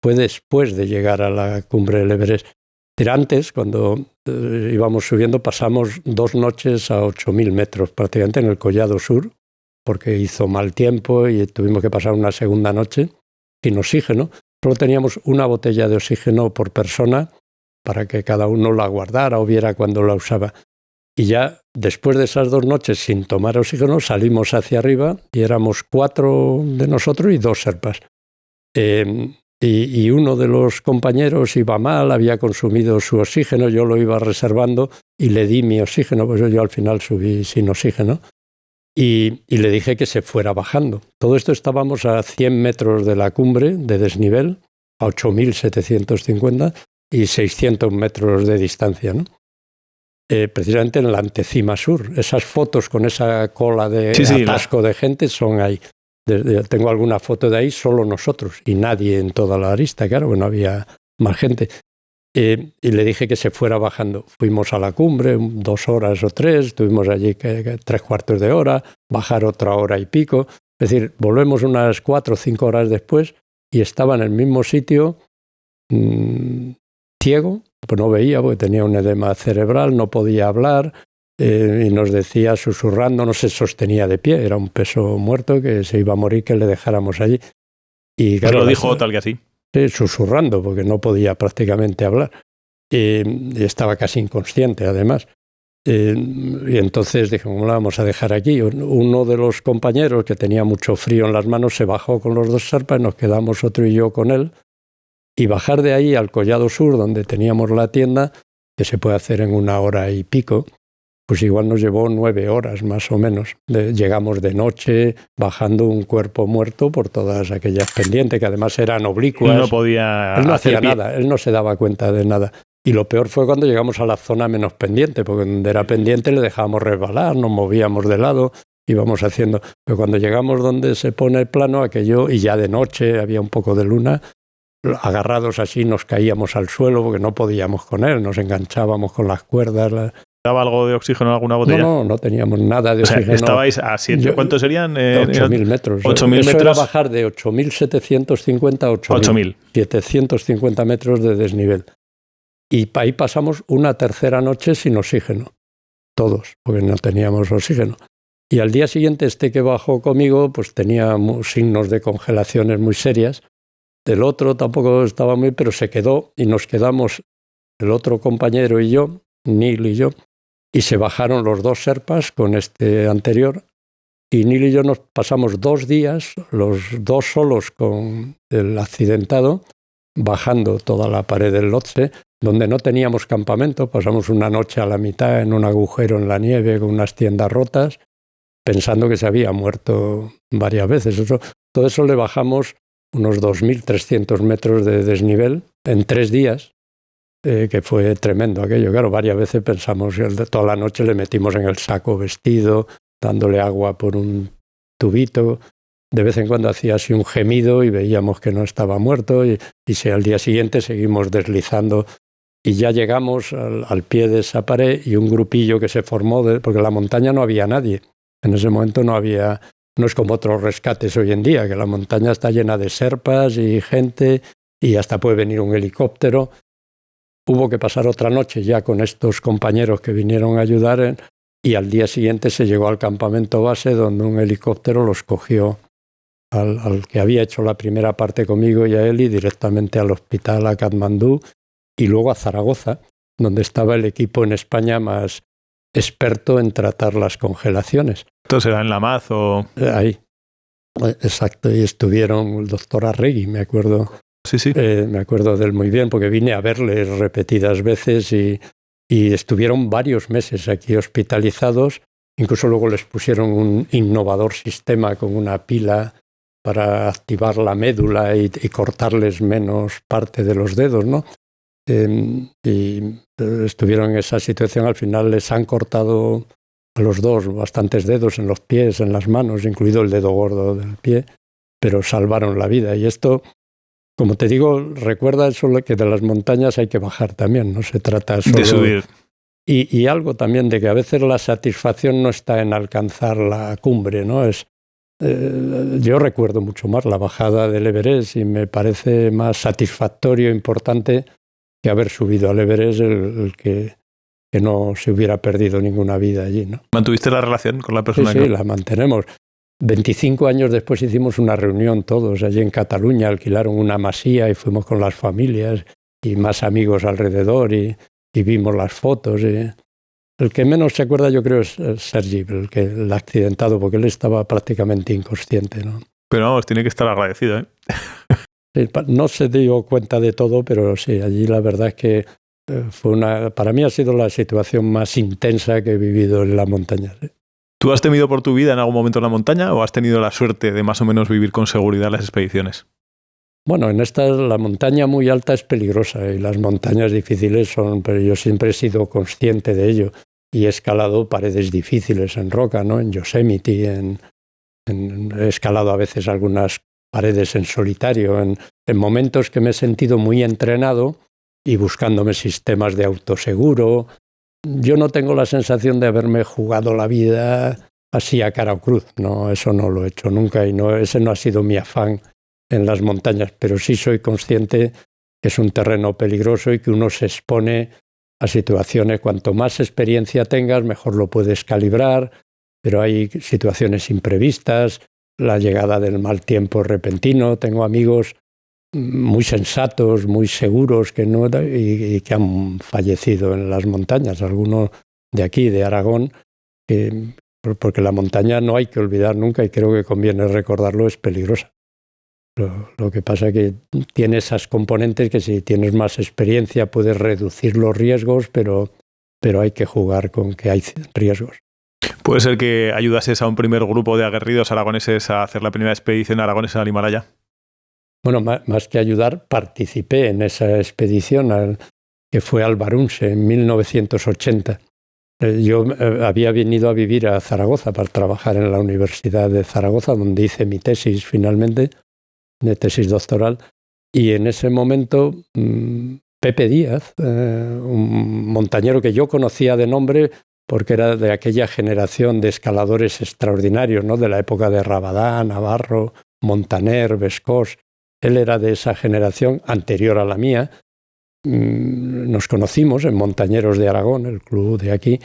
fue después de llegar a la cumbre del Everest. Pero antes, cuando íbamos subiendo, pasamos 2 noches a 8.000 metros, prácticamente en el Collado Sur, porque hizo mal tiempo y tuvimos que pasar una segunda noche sin oxígeno. Solo teníamos una botella de oxígeno por persona, para que cada uno la guardara o viera cuando la usaba. Y ya después de esas 2 noches sin tomar oxígeno salimos hacia arriba y éramos 4 de nosotros y 2 sherpas. Y uno de los compañeros iba mal, había consumido su oxígeno, yo lo iba reservando y le di mi oxígeno, pues yo al final subí sin oxígeno y le dije que se fuera bajando. Todo esto estábamos a 100 metros de la cumbre de desnivel, a 8.750, y 600 metros de distancia, ¿no? Precisamente en la antecima sur. Esas fotos con esa cola de atasco de gente son ahí. Tengo alguna foto de ahí, solo nosotros y nadie en toda la arista, claro, que no había más gente. Y le dije que se fuera bajando. Fuimos a la cumbre 2 horas o 3, estuvimos allí 3/4 de hora, bajar otra hora y pico. Es decir, volvemos unas 4 o 5 horas después y estaba en el mismo sitio, ciego, pues no veía porque tenía un edema cerebral, no podía hablar y nos decía susurrando, no se sostenía de pie, era un peso muerto que se iba a morir, que le dejáramos allí. Y claro, lo dijo tal que así. Susurrando porque no podía prácticamente hablar y estaba casi inconsciente además. Y entonces dije, ¿cómo la vamos a dejar aquí? Uno de los compañeros que tenía mucho frío en las manos se bajó con los 2 sherpas, nos quedamos otro y yo con él. Y bajar de ahí al Collado Sur, donde teníamos la tienda, que se puede hacer en 1 hora y pico, pues igual nos llevó 9 horas más o menos. Llegamos de noche, bajando un cuerpo muerto por todas aquellas pendientes, que además eran oblicuas. No podía él no hacía pie. nada, él no se daba cuenta de nada. Y lo peor fue cuando llegamos a la zona menos pendiente, porque donde era pendiente le dejábamos resbalar, nos movíamos de lado, íbamos haciendo. Pero cuando llegamos donde se pone el plano, aquello, y ya de noche había un poco de luna, agarrados así nos caíamos al suelo porque no podíamos con él, nos enganchábamos con las cuerdas. ¿Daba algo de oxígeno en alguna botella? No teníamos nada de oxígeno. Estabais a 7, ¿cuántos serían? 8.000 metros. 8.000 metros. Eso era bajar de 8.750 a 8.000. 750 metros de desnivel. Y ahí pasamos una tercera noche sin oxígeno. Todos, porque no teníamos oxígeno. Y al día siguiente este que bajó conmigo pues tenía signos de congelaciones muy serias. El otro tampoco estaba muy, pero se quedó y nos quedamos el otro compañero y yo, Neil y yo, y se bajaron los 2 sherpas con este anterior y Neil y yo nos pasamos 2 días, los dos solos con el accidentado, bajando toda la pared del Lhotse, donde no teníamos campamento. Pasamos una noche a la mitad en un agujero en la nieve con unas tiendas rotas, pensando que se había muerto varias veces. Todo eso le bajamos unos 2.300 metros de desnivel en 3 días, que fue tremendo aquello. Claro, varias veces pensamos que toda la noche le metimos en el saco vestido, dándole agua por un tubito. De vez en cuando hacía así un gemido y veíamos que no estaba muerto, y si al día siguiente seguimos deslizando y ya llegamos al pie de esa pared, y un grupillo que se formó, porque en la montaña no había nadie. En ese momento no es como otros rescates hoy en día, que la montaña está llena de serpas y gente y hasta puede venir un helicóptero. Hubo que pasar otra noche ya con estos compañeros que vinieron a ayudar, y al día siguiente se llegó al campamento base, donde un helicóptero los cogió al que había hecho la primera parte conmigo y a él, y directamente al hospital a Katmandú y luego a Zaragoza, donde estaba el equipo en España más experto en tratar las congelaciones. ¿Esto será en la MAZ o...? Ahí, exacto, y estuvieron el doctor Arregui, me acuerdo. Sí. Me acuerdo de él muy bien, porque vine a verle repetidas veces y estuvieron varios meses aquí hospitalizados. Incluso luego les pusieron un innovador sistema con una pila para activar la médula y cortarles menos parte de los dedos, ¿no? Y estuvieron en esa situación. Al final les han cortado a los dos bastantes dedos en los pies, en las manos, incluido el dedo gordo del pie, pero salvaron la vida. Y esto, como te digo, recuerda eso, que de las montañas hay que bajar también, no se trata solo de subir. Y algo también de que a veces la satisfacción no está en alcanzar la cumbre, ¿no? Yo recuerdo mucho más la bajada del Everest y me parece más satisfactorio, importante, que haber subido al Everest, el que no se hubiera perdido ninguna vida allí, ¿no? ¿Mantuviste la relación con la persona? Sí, la mantenemos. 25 años después hicimos una reunión todos allí en Cataluña, alquilaron una masía y fuimos con las familias y más amigos alrededor y vimos las fotos. El que menos se acuerda, yo creo, es Sergi, el accidentado, porque él estaba prácticamente inconsciente, ¿no? Pero vamos, tiene que estar agradecido, ¿eh? Sí, no se dio cuenta de todo, pero sí, allí la verdad es que para mí ha sido la situación más intensa que he vivido en la montaña. ¿Sí? ¿Tú has temido por tu vida en algún momento en la montaña o has tenido la suerte de más o menos vivir con seguridad las expediciones? Bueno, la montaña muy alta es peligrosa y las montañas difíciles pero yo siempre he sido consciente de ello y he escalado paredes difíciles en roca, ¿no? En Yosemite, he escalado a veces algunas paredes en solitario, en momentos que me he sentido muy entrenado y buscándome sistemas de autoseguro. Yo no tengo la sensación de haberme jugado la vida así a cara o cruz. No, eso no lo he hecho nunca y ese no ha sido mi afán en las montañas, pero sí soy consciente que es un terreno peligroso y que uno se expone a situaciones. Cuanto más experiencia tengas, mejor lo puedes calibrar, pero hay situaciones imprevistas, la llegada del mal tiempo repentino. Tengo amigos muy sensatos, muy seguros y que han fallecido en las montañas, algunos de aquí, de Aragón, porque la montaña, no hay que olvidar nunca, y creo que conviene recordarlo, es peligrosa. Lo que pasa es que tiene esas componentes que si tienes más experiencia puedes reducir los riesgos, pero hay que jugar con que hay riesgos. ¿Puede ser que ayudases a un primer grupo de aguerridos aragoneses a hacer la primera expedición aragonesa al Himalaya? Bueno, más que ayudar, participé en esa expedición que fue al Barunse en 1980. Yo había venido a vivir a Zaragoza para trabajar en la Universidad de Zaragoza, donde hice mi tesis finalmente, de tesis doctoral, y en ese momento Pepe Díaz, un montañero que yo conocía de nombre porque era de aquella generación de escaladores extraordinarios, ¿no? De la época de Rabadán, Navarro, Montaner, Vescós. Él era de esa generación anterior a la mía. Nos conocimos en Montañeros de Aragón, el club de aquí,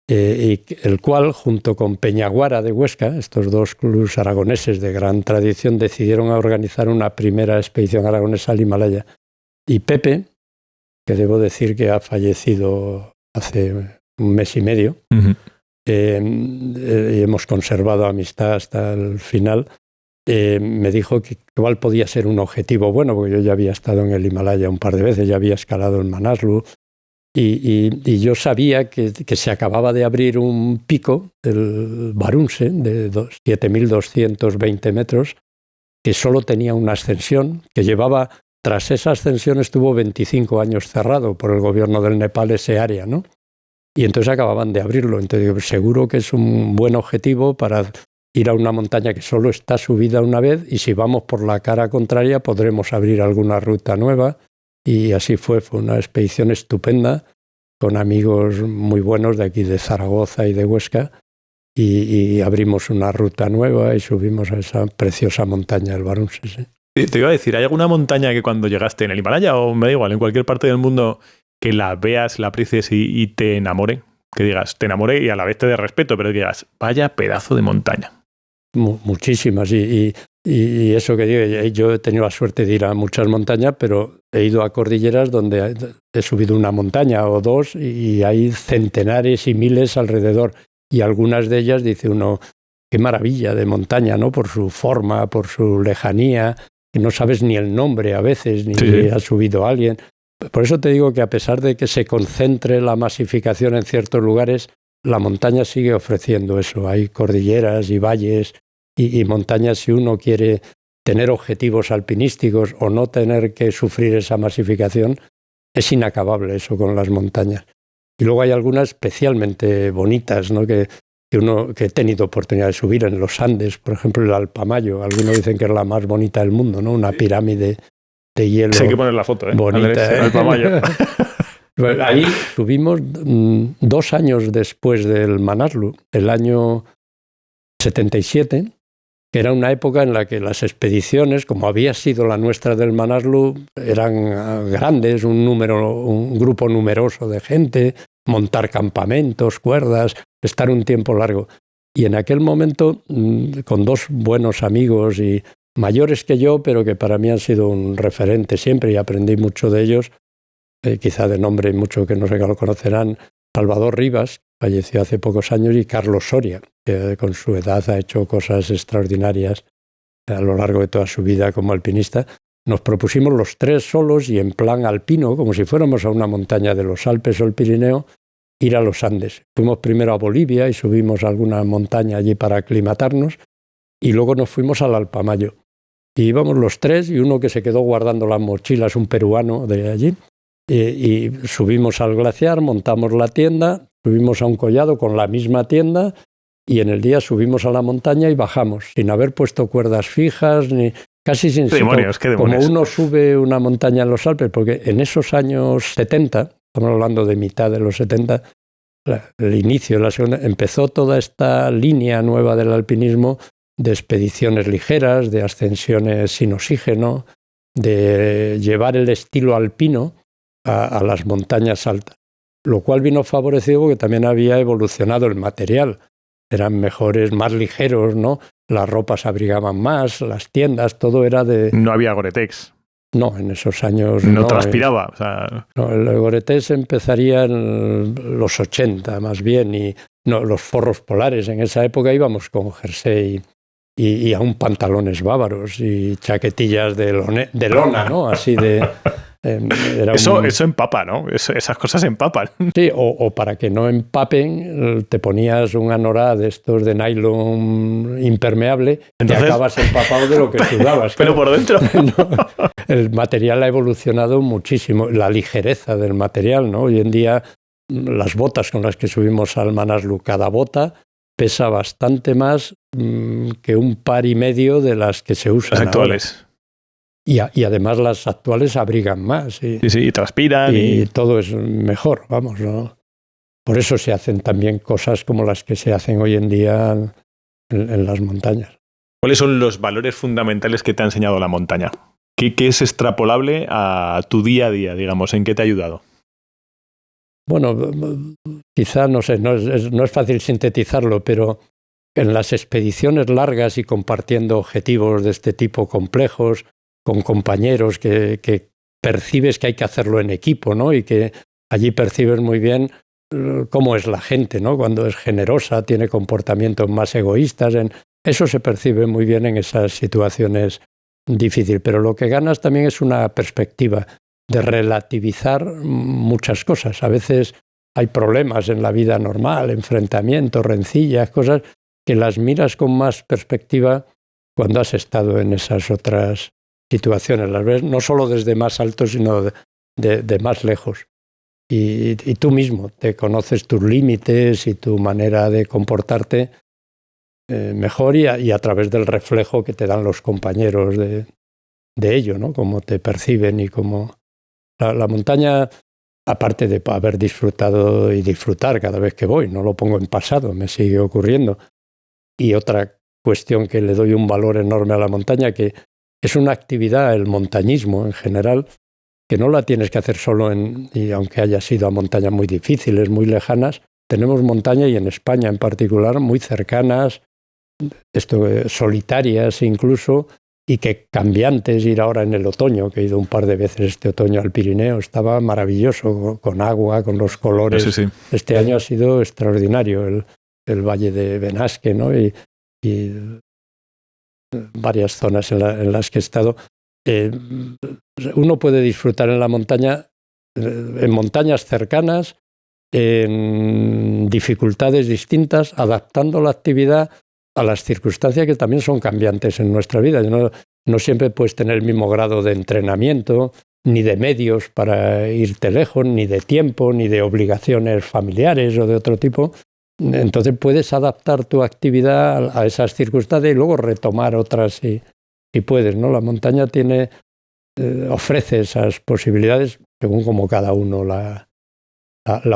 y el cual, junto con Peñaguara de Huesca, estos dos clubes aragoneses de gran tradición, decidieron organizar una primera expedición aragonesa al Himalaya. Y Pepe, que debo decir que ha fallecido hace un mes y medio, y hemos conservado amistad hasta el final, me dijo que igual podía ser un objetivo bueno, porque yo ya había estado en el Himalaya un par de veces, ya había escalado el Manaslu, y yo sabía que se acababa de abrir un pico, el Varunse, de 7.220 metros, que solo tenía una ascensión, que llevaba, tras esa ascensión estuvo 25 años cerrado por el gobierno del Nepal ese área, ¿no? Y entonces acababan de abrirlo. Entonces digo, seguro que es un buen objetivo para ir a una montaña que solo está subida una vez, y si vamos por la cara contraria podremos abrir alguna ruta nueva. Y así fue una expedición estupenda, con amigos muy buenos de aquí de Zaragoza y de Huesca, y abrimos una ruta nueva y subimos a esa preciosa montaña del Varunse. Sí. Te iba a decir, ¿hay alguna montaña que cuando llegaste en el Himalaya, o me da igual, en cualquier parte del mundo, que la veas, la aprecies y te enamore? Que digas, te enamore y a la vez te dé respeto, pero que digas, vaya pedazo de montaña. Muchísimas, y eso que digo, yo he tenido la suerte de ir a muchas montañas, pero he ido a cordilleras donde he subido una montaña o dos y hay centenares y miles alrededor, y algunas de ellas dice uno, qué maravilla de montaña, ¿no? Por su forma, por su lejanía, que no sabes ni el nombre a veces, ni si ha subido alguien. Por eso te digo que a pesar de que se concentre la masificación en ciertos lugares, la montaña sigue ofreciendo eso. Hay cordilleras y valles y montañas, si uno quiere tener objetivos alpinísticos o no tener que sufrir esa masificación, es inacabable eso con las montañas. Y luego hay algunas especialmente bonitas, ¿no? que he tenido oportunidad de subir en los Andes, por ejemplo el Alpamayo. Algunos dicen que es la más bonita del mundo, ¿no? Una pirámide de hielo. Sí, hay que poner la foto, bonita, Andrés, Alpamayo. Ahí subimos 2 años después del Manaslu, el año 77, que era una época en la que las expediciones, como había sido la nuestra del Manaslu, eran grandes, un grupo numeroso de gente, montar campamentos, cuerdas, estar un tiempo largo. Y en aquel momento, con 2 buenos amigos y mayores que yo, pero que para mí han sido un referente siempre y aprendí mucho de ellos, quizá de nombre mucho que no sé que lo conocerán, Salvador Rivas, falleció hace pocos años, y Carlos Soria, que con su edad ha hecho cosas extraordinarias a lo largo de toda su vida como alpinista. Nos propusimos los 3 solos y en plan alpino, como si fuéramos a una montaña de los Alpes o el Pirineo, ir a los Andes. Fuimos primero a Bolivia y subimos a alguna montaña allí para aclimatarnos, y luego nos fuimos al Alpamayo. Y íbamos los 3 y uno que se quedó guardando las mochilas, un peruano de allí, y subimos al glaciar, montamos la tienda, subimos a un collado con la misma tienda, y en el día subimos a la montaña y bajamos, sin haber puesto cuerdas fijas, ni casi sin... Demonios, qué demonios. Como uno sube una montaña en los Alpes, porque en esos años 70, estamos hablando de mitad de los 70, el inicio de la segunda, empezó toda esta línea nueva del alpinismo de expediciones ligeras, de ascensiones sin oxígeno, de llevar el estilo alpino a las montañas altas, lo cual vino favorecido porque también había evolucionado el material. Eran mejores, más ligeros, ¿no? Las ropas abrigaban más, las tiendas, todo era de... No había Gore-Tex. No, en esos años no transpiraba. O sea... No, el Gore-Tex empezaría en los 80 más bien, y no, los forros polares. En esa época íbamos con jersey y aún pantalones bávaros y chaquetillas de lona, ¿no? Así de... Eso empapa, ¿no? Esas cosas empapan. Sí, o para que no empapen, te ponías un anorak de estos de nylon impermeable. Entonces, y acabas empapado de lo que sudabas. Pero por dentro. No, el material ha evolucionado muchísimo, la ligereza del material, ¿no? Hoy en día, las botas con las que subimos al Manaslu, cada bota pesa bastante más que 1,5 pares de las que se usan las actuales. Ahora. Y además las actuales abrigan más. Sí, transpiran. Y todo es mejor, vamos, ¿no? Por eso se hacen también cosas como las que se hacen hoy en día en las montañas. ¿Cuáles son los valores fundamentales que te ha enseñado la montaña? ¿Qué es extrapolable a tu día a día, digamos? ¿En qué te ha ayudado? Bueno, quizá, no sé, no es fácil sintetizarlo, pero en las expediciones largas y compartiendo objetivos de este tipo complejos, con compañeros que percibes que hay que hacerlo en equipo, ¿no? Y que allí percibes muy bien cómo es la gente, ¿no? Cuando es generosa, tiene comportamientos más egoístas. Eso se percibe muy bien en esas situaciones difíciles. Pero lo que ganas también es una perspectiva de relativizar muchas cosas. A veces hay problemas en la vida normal, enfrentamientos, rencillas, cosas que las miras con más perspectiva cuando has estado en esas otras situaciones. Las ves no solo desde más alto, sino de más lejos. Y tú mismo te conoces tus límites y tu manera de comportarte mejor y a través del reflejo que te dan los compañeros de ello, ¿no? Cómo te perciben y cómo... La montaña, aparte de haber disfrutado y disfrutar cada vez que voy, no lo pongo en pasado, me sigue ocurriendo. Y otra cuestión que le doy un valor enorme a la montaña, que es una actividad, el montañismo en general, que no la tienes que hacer solo y aunque hayas ido a montañas muy difíciles, muy lejanas, tenemos montaña, y en España en particular, muy cercanas, solitarias incluso, y que cambiantes. Ir ahora en el otoño, que he ido un par de veces este otoño al Pirineo, estaba maravilloso, con agua, con los colores. Sí. Este año ha sido extraordinario el Valle de Benasque, ¿no? y varias zonas en las que he estado. Uno puede disfrutar en la montaña, en montañas cercanas, en dificultades distintas, adaptando la actividad a las circunstancias que también son cambiantes en nuestra vida. No siempre puedes tener el mismo grado de entrenamiento, ni de medios para irte lejos, ni de tiempo, ni de obligaciones familiares o de otro tipo. Entonces puedes adaptar tu actividad a esas circunstancias y luego retomar otras si puedes, ¿no? La montaña ofrece esas posibilidades según como cada uno la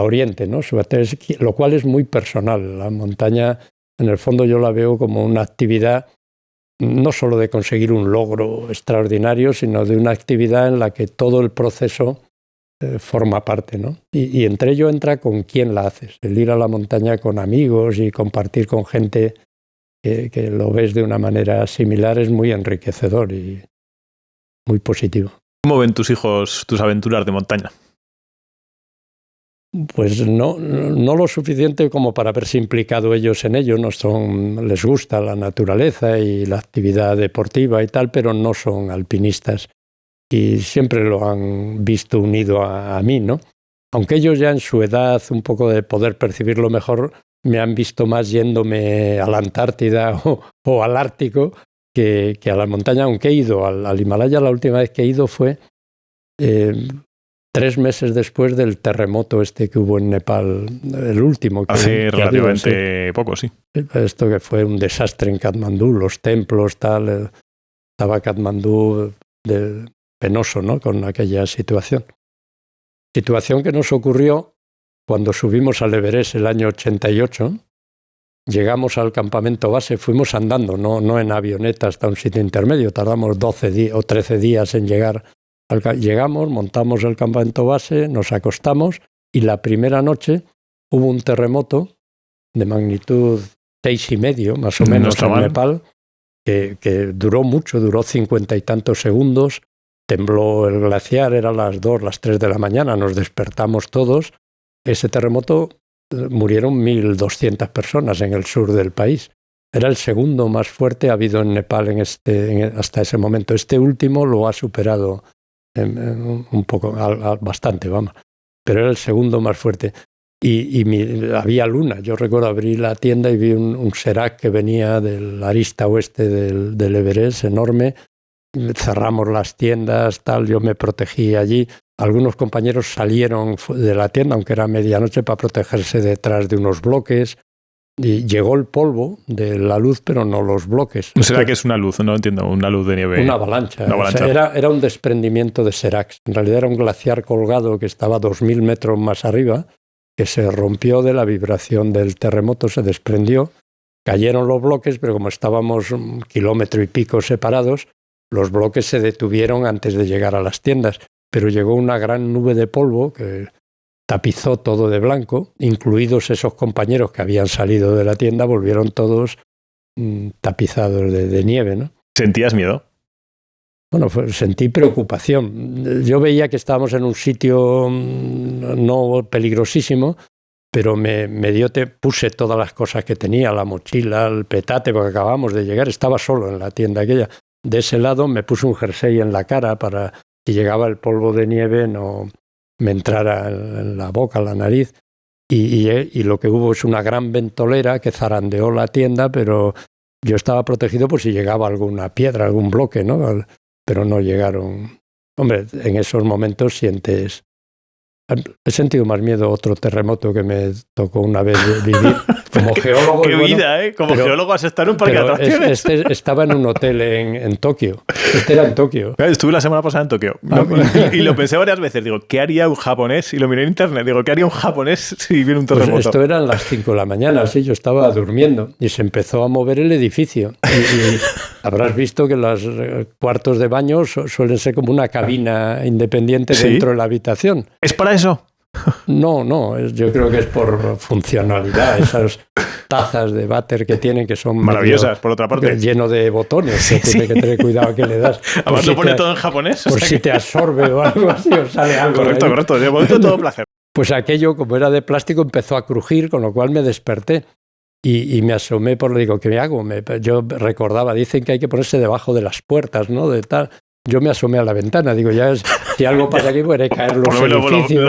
oriente, ¿no? Lo cual es muy personal. La montaña, en el fondo, yo la veo como una actividad no solo de conseguir un logro extraordinario, sino de una actividad en la que todo el proceso forma parte, ¿no? Y entre ello entra con quién la haces. El ir a la montaña con amigos y compartir con gente que lo ves de una manera similar es muy enriquecedor y muy positivo. ¿Cómo ven tus hijos tus aventuras de montaña? Pues no lo suficiente como para haberse implicado ellos en ello. Les gusta la naturaleza y la actividad deportiva y tal, pero no son alpinistas. Y siempre lo han visto unido a mí, ¿no? Aunque ellos ya en su edad, un poco de poder percibirlo mejor, me han visto más yéndome a la Antártida o al Ártico que a la montaña, aunque he ido al Himalaya. La última vez que he ido fue 3 meses después del terremoto que hubo en Nepal, el último. Hace relativamente poco, sí. Esto que fue un desastre en Katmandú, los templos, tal. Estaba Katmandú penoso, ¿no? Con aquella situación. Situación que nos ocurrió cuando subimos al Everest el año 88. Llegamos al campamento base, fuimos andando, no en avioneta hasta un sitio intermedio. Tardamos 12 o 13 días en llegar. Llegamos, montamos el campamento base, nos acostamos y la primera noche hubo un terremoto de magnitud 6,5, más o menos, en Nepal, que duró mucho, duró 50 y tantos segundos. Tembló el glaciar, eran las 2, las 3 de la mañana, nos despertamos todos. Ese terremoto murieron 1.200 personas en el sur del país. Era el segundo más fuerte habido en Nepal hasta ese momento. Este último lo ha superado un poco, bastante, vamos. Pero era el segundo más fuerte. Y había luna. Yo recuerdo abrir la tienda y vi un serac que venía del arista oeste del Everest, enorme. Cerramos las tiendas, tal. Yo me protegí allí. Algunos compañeros salieron de la tienda, aunque era medianoche, para protegerse detrás de unos bloques. Y llegó el polvo de la luz, pero no los bloques. ¿Será que es una luz? No entiendo, una luz de nieve. Una avalancha. O sea, era un desprendimiento de seracs. En realidad era un glaciar colgado que estaba 2.000 metros más arriba, que se rompió de la vibración del terremoto, se desprendió. Cayeron los bloques, pero como estábamos 1,5 kilómetros separados, los bloques se detuvieron antes de llegar a las tiendas. Pero llegó una gran nube de polvo que tapizó todo de blanco, incluidos esos compañeros que habían salido de la tienda, volvieron todos tapizados de nieve, ¿no? ¿Sentías miedo? Bueno, sentí preocupación. Yo veía que estábamos en un sitio no peligrosísimo, pero puse todas las cosas que tenía, la mochila, el petate, porque acabamos de llegar, estaba solo en la tienda aquella. De ese lado me puse un jersey en la cara para que llegaba el polvo de nieve no me entrara en la boca, en la nariz. Y lo que hubo es una gran ventolera que zarandeó la tienda, pero yo estaba protegido por si llegaba alguna piedra, algún bloque, ¿no? Pero no llegaron. Hombre, en esos momentos he sentido más miedo a otro terremoto que me tocó una vez vivir. Como geólogo. Qué vida, ¿eh? Como geólogo has estado en un parque de atracciones. Estaba en un hotel en Tokio. Era en Tokio. Estuve la semana pasada en Tokio. Y lo pensé varias veces. Digo, ¿qué haría un japonés? Y lo miré en internet. Digo, ¿qué haría un japonés si viene un terremoto? Pues esto eran las 5 de la mañana, sí, yo estaba durmiendo y se empezó a mover el edificio. Y habrás visto que los cuartos de baño suelen ser como una cabina independiente dentro de la habitación. ¿Es para eso? No, yo creo que es por funcionalidad. Esas tazas de váter que tienen, que son maravillosas, por otra parte. Lleno de botones, que tienes que tener cuidado a qué le das. Además lo pone todo en japonés. Por si te absorbe o algo así, o sale algo. Correcto. De momento todo placer. Pues aquello, como era de plástico, empezó a crujir, con lo cual me desperté. Y me asomé digo, ¿qué me hago? Yo recordaba, dicen que hay que ponerse debajo de las puertas, ¿no? De tal. Yo me asomé a la ventana, digo, si algo pasa aquí, puede caer los edificios.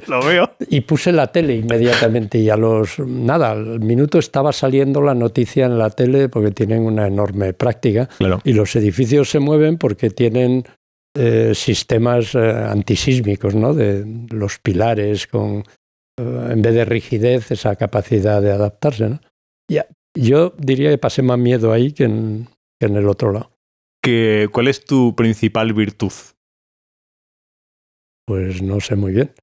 Lo veo. Y puse la tele inmediatamente y al minuto estaba saliendo la noticia en la tele porque tienen una enorme práctica. Claro. Y los edificios se mueven porque tienen sistemas antisísmicos, ¿no? De los pilares con, en vez de rigidez, esa capacidad de adaptarse, ¿no? Yo diría que pasé más miedo ahí que en el otro lado. ¿Cuál es tu principal virtud? Pues no sé muy bien.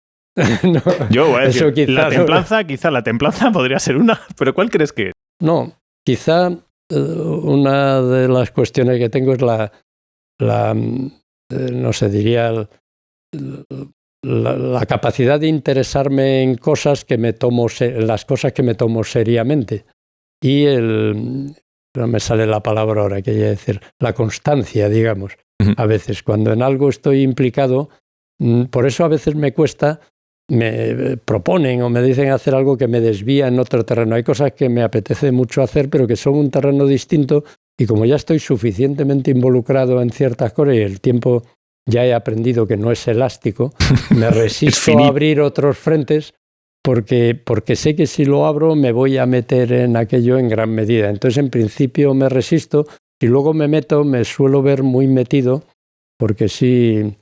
No, yo voy a decir, quizá, quizá la templanza podría ser una, pero ¿cuál crees que es? No, quizá una de las cuestiones que tengo es no sé, diría la capacidad de interesarme en cosas que me tomo, las cosas que me tomo seriamente. Y no me sale la palabra ahora, quería decir, la constancia, digamos. A veces, cuando en algo estoy implicado, por eso a veces me cuesta, me proponen o me dicen hacer algo que me desvía en otro terreno. Hay cosas que me apetece mucho hacer, pero que son un terreno distinto, y como ya estoy suficientemente involucrado en ciertas cosas y el tiempo ya he aprendido que no es elástico, me resisto a abrir otros frentes, porque sé que si lo abro me voy a meter en aquello en gran medida. Entonces, en principio me resisto y luego me meto, me suelo ver muy metido, porque sí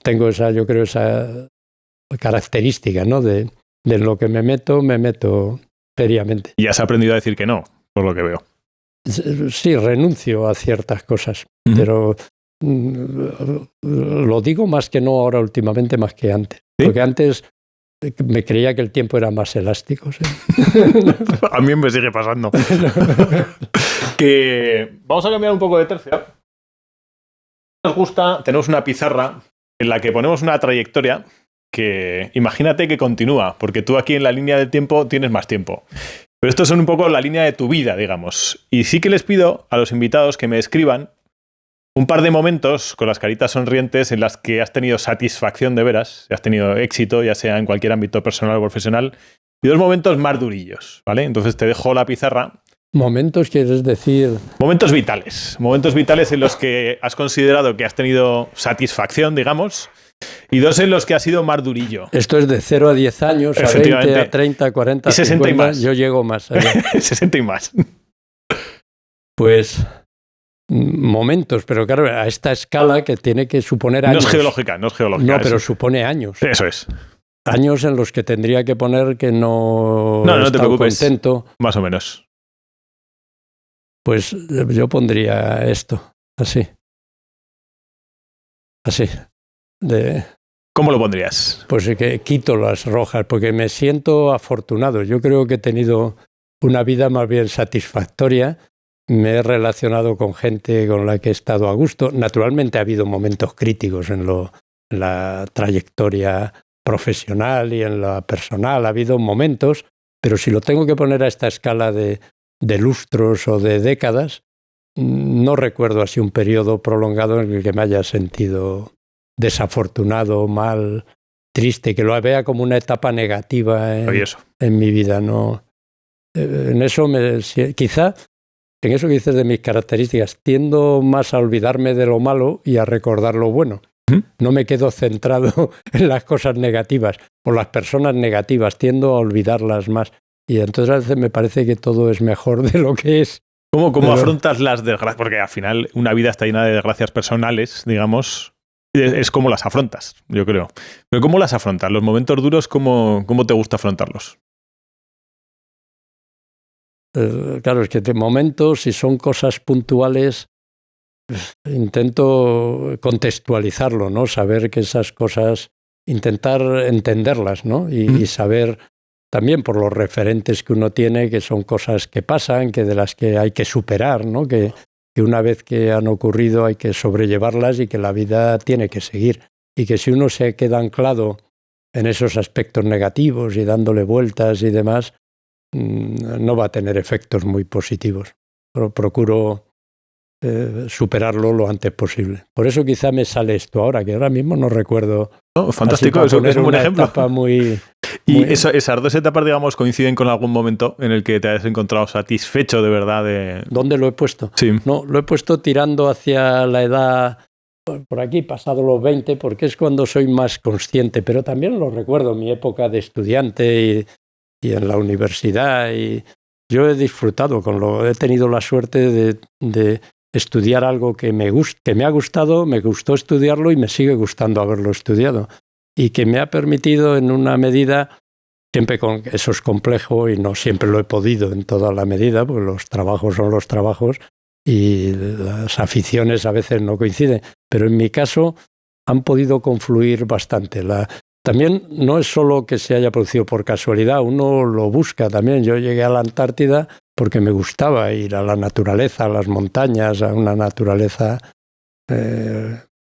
tengo yo creo esa característica, ¿no? De lo que me meto seriamente. Y has aprendido a decir que no, por lo que veo. Sí, renuncio a ciertas cosas, pero lo digo más que no ahora últimamente, más que antes. ¿Sí? Porque antes me creía que el tiempo era más elástico. ¿Sí? A mí me sigue pasando. Que vamos a cambiar un poco de tercio. Nos gusta, tenemos una pizarra en la que ponemos una trayectoria que imagínate que continúa, porque tú aquí en la línea del tiempo tienes más tiempo. Pero estos son un poco la línea de tu vida, digamos. Y sí que les pido a los invitados que me escriban un par de momentos con las caritas sonrientes en las que has tenido satisfacción de veras, has tenido éxito, ya sea en cualquier ámbito personal o profesional, y 2 momentos más durillos, ¿vale? Entonces te dejo la pizarra. ¿Momentos quieres decir? Momentos vitales en los que has considerado que has tenido satisfacción, digamos, y 2 en los que has sido más durillo. Esto es de 0 a 10 años, a 20, a 30, a 40, a 60 50, y más. Yo llego más allá. 60 y más. Pues momentos, pero claro, a esta escala que tiene que suponer años. No es geológica. No, pero supone años. Eso es. Años en los que tendría que poner que no he estado contento. Más o menos. Pues yo pondría esto, así. ¿Cómo lo pondrías? Pues que quito las rojas, porque me siento afortunado. Yo creo que he tenido una vida más bien satisfactoria. Me he relacionado con gente con la que he estado a gusto. Naturalmente ha habido momentos críticos en la trayectoria profesional y en la personal. Ha habido momentos, pero si lo tengo que poner a esta escala de lustros o de décadas, no recuerdo así un periodo prolongado en el que me haya sentido desafortunado, mal, triste, que lo vea como una etapa negativa en mi vida. ¿No? En eso quizá, en eso que dices de mis características, tiendo más a olvidarme de lo malo y a recordar lo bueno. No me quedo centrado en las cosas negativas o las personas negativas, tiendo a olvidarlas más. Y entonces a veces me parece que todo es mejor de lo que es. ¿Cómo afrontas las desgracias? Porque al final una vida está llena de desgracias personales, digamos, es como las afrontas, yo creo. Pero ¿cómo las afrontas? Los momentos duros, ¿cómo te gusta afrontarlos? Claro, es que de momento, si son cosas puntuales, intento contextualizarlo, ¿no? Saber que esas cosas, intentar entenderlas, ¿no? Y saber también por los referentes que uno tiene, que son cosas que pasan, que de las que hay que superar, ¿no? Que una vez que han ocurrido hay que sobrellevarlas y que la vida tiene que seguir. Y que si uno se queda anclado en esos aspectos negativos y dándole vueltas y demás, no va a tener efectos muy positivos. Pero procuro superarlo lo antes posible. Por eso quizá me sale esto ahora, que ahora mismo no recuerdo. Fantástico, eso es un buen ejemplo. Etapa muy... ¿Y esas dos etapas, digamos, coinciden con algún momento en el que te has encontrado satisfecho de verdad? ¿Dónde lo he puesto? Sí. No, lo he puesto tirando hacia la edad, por aquí, pasado los 20, porque es cuando soy más consciente, pero también lo recuerdo, mi época de estudiante y en la universidad. Y yo he disfrutado, he tenido la suerte de estudiar algo que me ha gustado, me gustó estudiarlo y me sigue gustando haberlo estudiado. Y que me ha permitido en una medida, siempre con eso es complejo y no siempre lo he podido en toda la medida, porque los trabajos son los trabajos y las aficiones a veces no coinciden, pero en mi caso han podido confluir bastante. También no es solo que se haya producido por casualidad, uno lo busca también. Yo llegué a la Antártida porque me gustaba ir a la naturaleza, a las montañas, a una naturaleza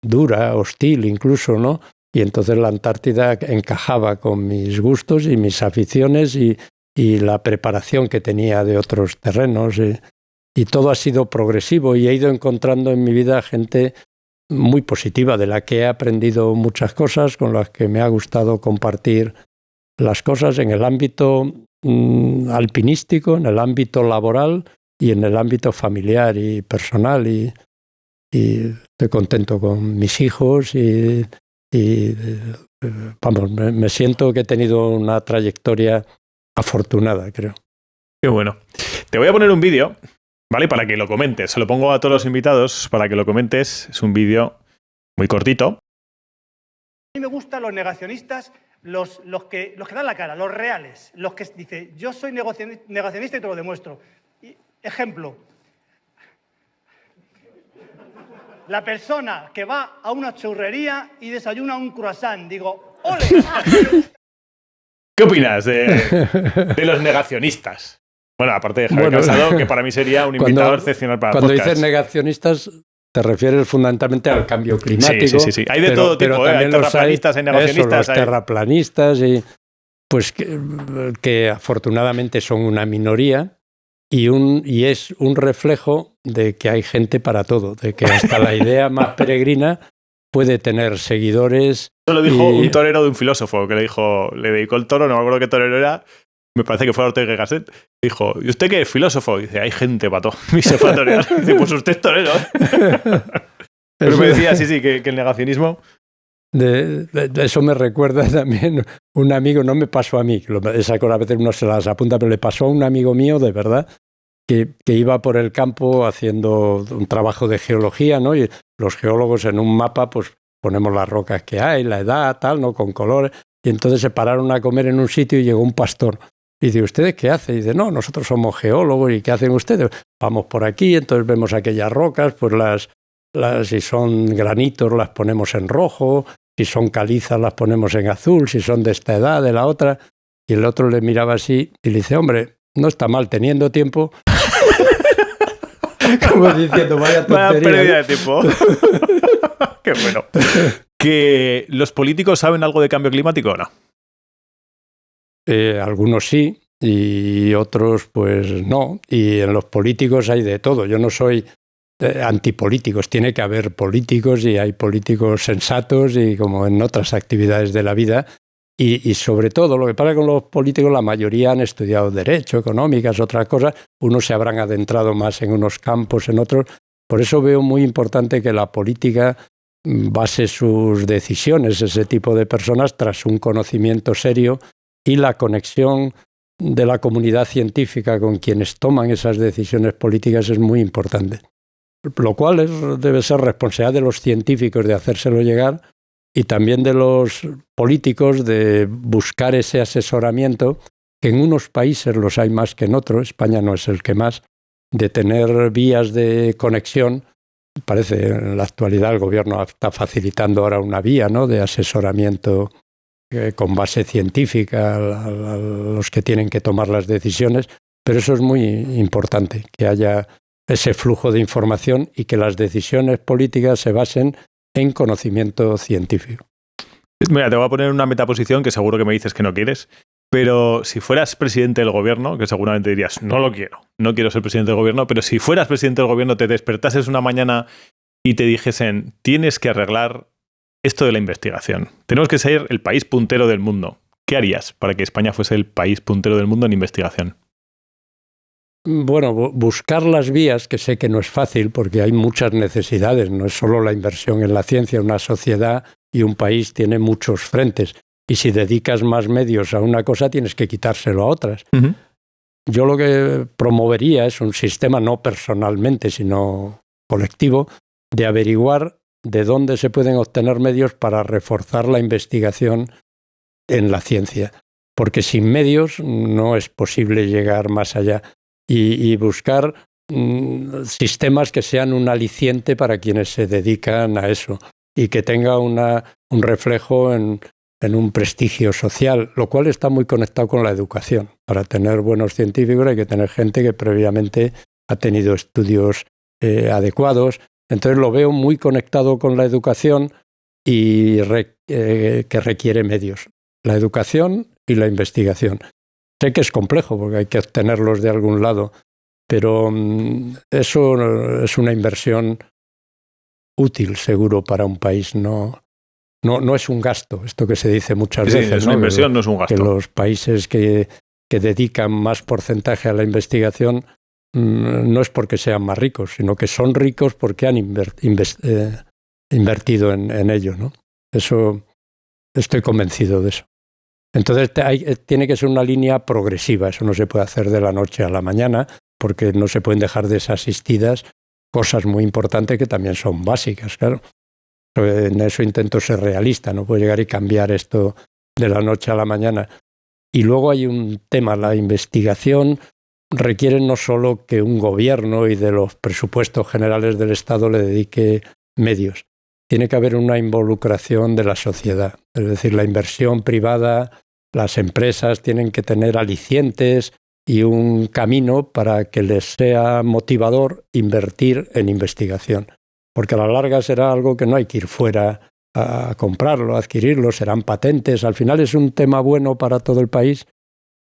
dura, hostil incluso, ¿no? Y entonces la Antártida encajaba con mis gustos y mis aficiones y la preparación que tenía de otros terrenos. Y todo ha sido progresivo y he ido encontrando en mi vida gente muy positiva, de la que he aprendido muchas cosas, con las que me ha gustado compartir las cosas en el ámbito alpinístico, en el ámbito laboral y en el ámbito familiar y personal. Y estoy contento con mis hijos y vamos, me siento que he tenido una trayectoria afortunada, creo. Qué bueno. Te voy a poner un vídeo, ¿vale? Para que lo comentes. Se lo pongo a todos los invitados para que lo comentes. Es un vídeo muy cortito. A mí me gustan los negacionistas, los que dan la cara, los reales, los que dicen, yo soy negacionista y te lo demuestro. Ejemplo. La persona que va a una churrería y desayuna un croissant. Digo, ¡ole! ¿Qué opinas de los negacionistas? Bueno, aparte de Javier Cansado, que para mí sería un invitado excepcional para el podcast. Cuando dices negacionistas, te refieres fundamentalmente al cambio climático. Sí. Hay de todo tipo, hay terraplanistas, hay negacionistas. Los terraplanistas, pues que afortunadamente son una minoría. Y es un reflejo de que hay gente para todo, de que hasta la idea más peregrina puede tener seguidores. Eso lo dijo un torero de un filósofo que le dedicó el toro, no me acuerdo qué torero era, me parece que fue Ortega y Gasset. Dijo, ¿y usted qué es filósofo? Y dice, hay gente para todo. Y se fue a torear. Dice, pues usted es torero. Pero me decía, sí, que el negacionismo... De eso me recuerda también un amigo, no me pasó a mí, esa cosa a veces uno se las apunta, pero le pasó a un amigo mío de verdad que iba por el campo haciendo un trabajo de geología, ¿no? Y los geólogos en un mapa pues ponemos las rocas que hay, la edad, tal, ¿no? Con colores, y entonces se pararon a comer en un sitio y llegó un pastor. Y dice, ¿ustedes qué hacen? Y dice, no, nosotros somos geólogos. ¿Y qué hacen ustedes? Vamos por aquí, entonces vemos aquellas rocas, pues si son granitos las ponemos en rojo, si son calizas las ponemos en azul, si son de esta edad, de la otra. Y el otro le miraba así y le dice, hombre, no está mal teniendo tiempo. Como diciendo, vaya tontería. Vaya pérdida de tiempo. Qué bueno. ¿Que los políticos saben algo de cambio climático o no? Algunos sí y otros pues no. Y en los políticos hay de todo. Yo no soy antipolíticos. Tiene que haber políticos y hay políticos sensatos y como en otras actividades de la vida. Y sobre todo, lo que pasa con los políticos, la mayoría han estudiado Derecho, Económicas, otras cosas. Unos se habrán adentrado más en unos campos, en otros. Por eso veo muy importante que la política base sus decisiones, ese tipo de personas, tras un conocimiento serio y la conexión de la comunidad científica con quienes toman esas decisiones políticas es muy importante. Lo cual debe ser responsabilidad de los científicos de hacérselo llegar y también de los políticos de buscar ese asesoramiento, que en unos países los hay más que en otros, España no es el que más, de tener vías de conexión. Parece en la actualidad el gobierno está facilitando ahora una vía, ¿no?, de asesoramiento con base científica a los que tienen que tomar las decisiones, pero eso es muy importante, que haya ese flujo de información y que las decisiones políticas se basen en conocimiento científico. Mira, te voy a poner una metaposición que seguro que me dices que no quieres, pero si fueras presidente del gobierno, que seguramente dirías, no quiero ser presidente del gobierno, pero si fueras presidente del gobierno, te despertases una mañana y te dijesen, tienes que arreglar esto de la investigación. Tenemos que ser el país puntero del mundo. ¿Qué harías para que España fuese el país puntero del mundo en investigación? Bueno, buscar las vías, que sé que no es fácil porque hay muchas necesidades, no es solo la inversión en la ciencia, una sociedad y un país tiene muchos frentes y si dedicas más medios a una cosa tienes que quitárselo a otras. Uh-huh. Yo lo que promovería es un sistema no personalmente, sino colectivo, de averiguar de dónde se pueden obtener medios para reforzar la investigación en la ciencia, porque sin medios no es posible llegar más allá. Y buscar sistemas que sean un aliciente para quienes se dedican a eso y que tenga un reflejo en un prestigio social, lo cual está muy conectado con la educación. Para tener buenos científicos hay que tener gente que previamente ha tenido estudios adecuados. Entonces lo veo muy conectado con la educación y que requiere medios. La educación y la investigación. Sé que es complejo porque hay que obtenerlos de algún lado, pero eso es una inversión útil, seguro, para un país. No es un gasto, esto que se dice muchas veces. Es una inversión, no es un gasto. Que los países que dedican más porcentaje a la investigación no es porque sean más ricos, sino que son ricos porque han invertido en ello, ¿no? Eso, estoy convencido de eso. Entonces tiene que ser una línea progresiva, eso no se puede hacer de la noche a la mañana, porque no se pueden dejar desasistidas cosas muy importantes que también son básicas, claro. En eso intento ser realista, no puedo llegar y cambiar esto de la noche a la mañana. Y luego hay un tema, la investigación requiere no solo que un gobierno y de los presupuestos generales del Estado le dedique medios, tiene que haber una involucración de la sociedad, es decir, la inversión privada, las empresas tienen que tener alicientes y un camino para que les sea motivador invertir en investigación. Porque a la larga será algo que no hay que ir fuera a comprarlo, a adquirirlo, serán patentes. Al final es un tema bueno para todo el país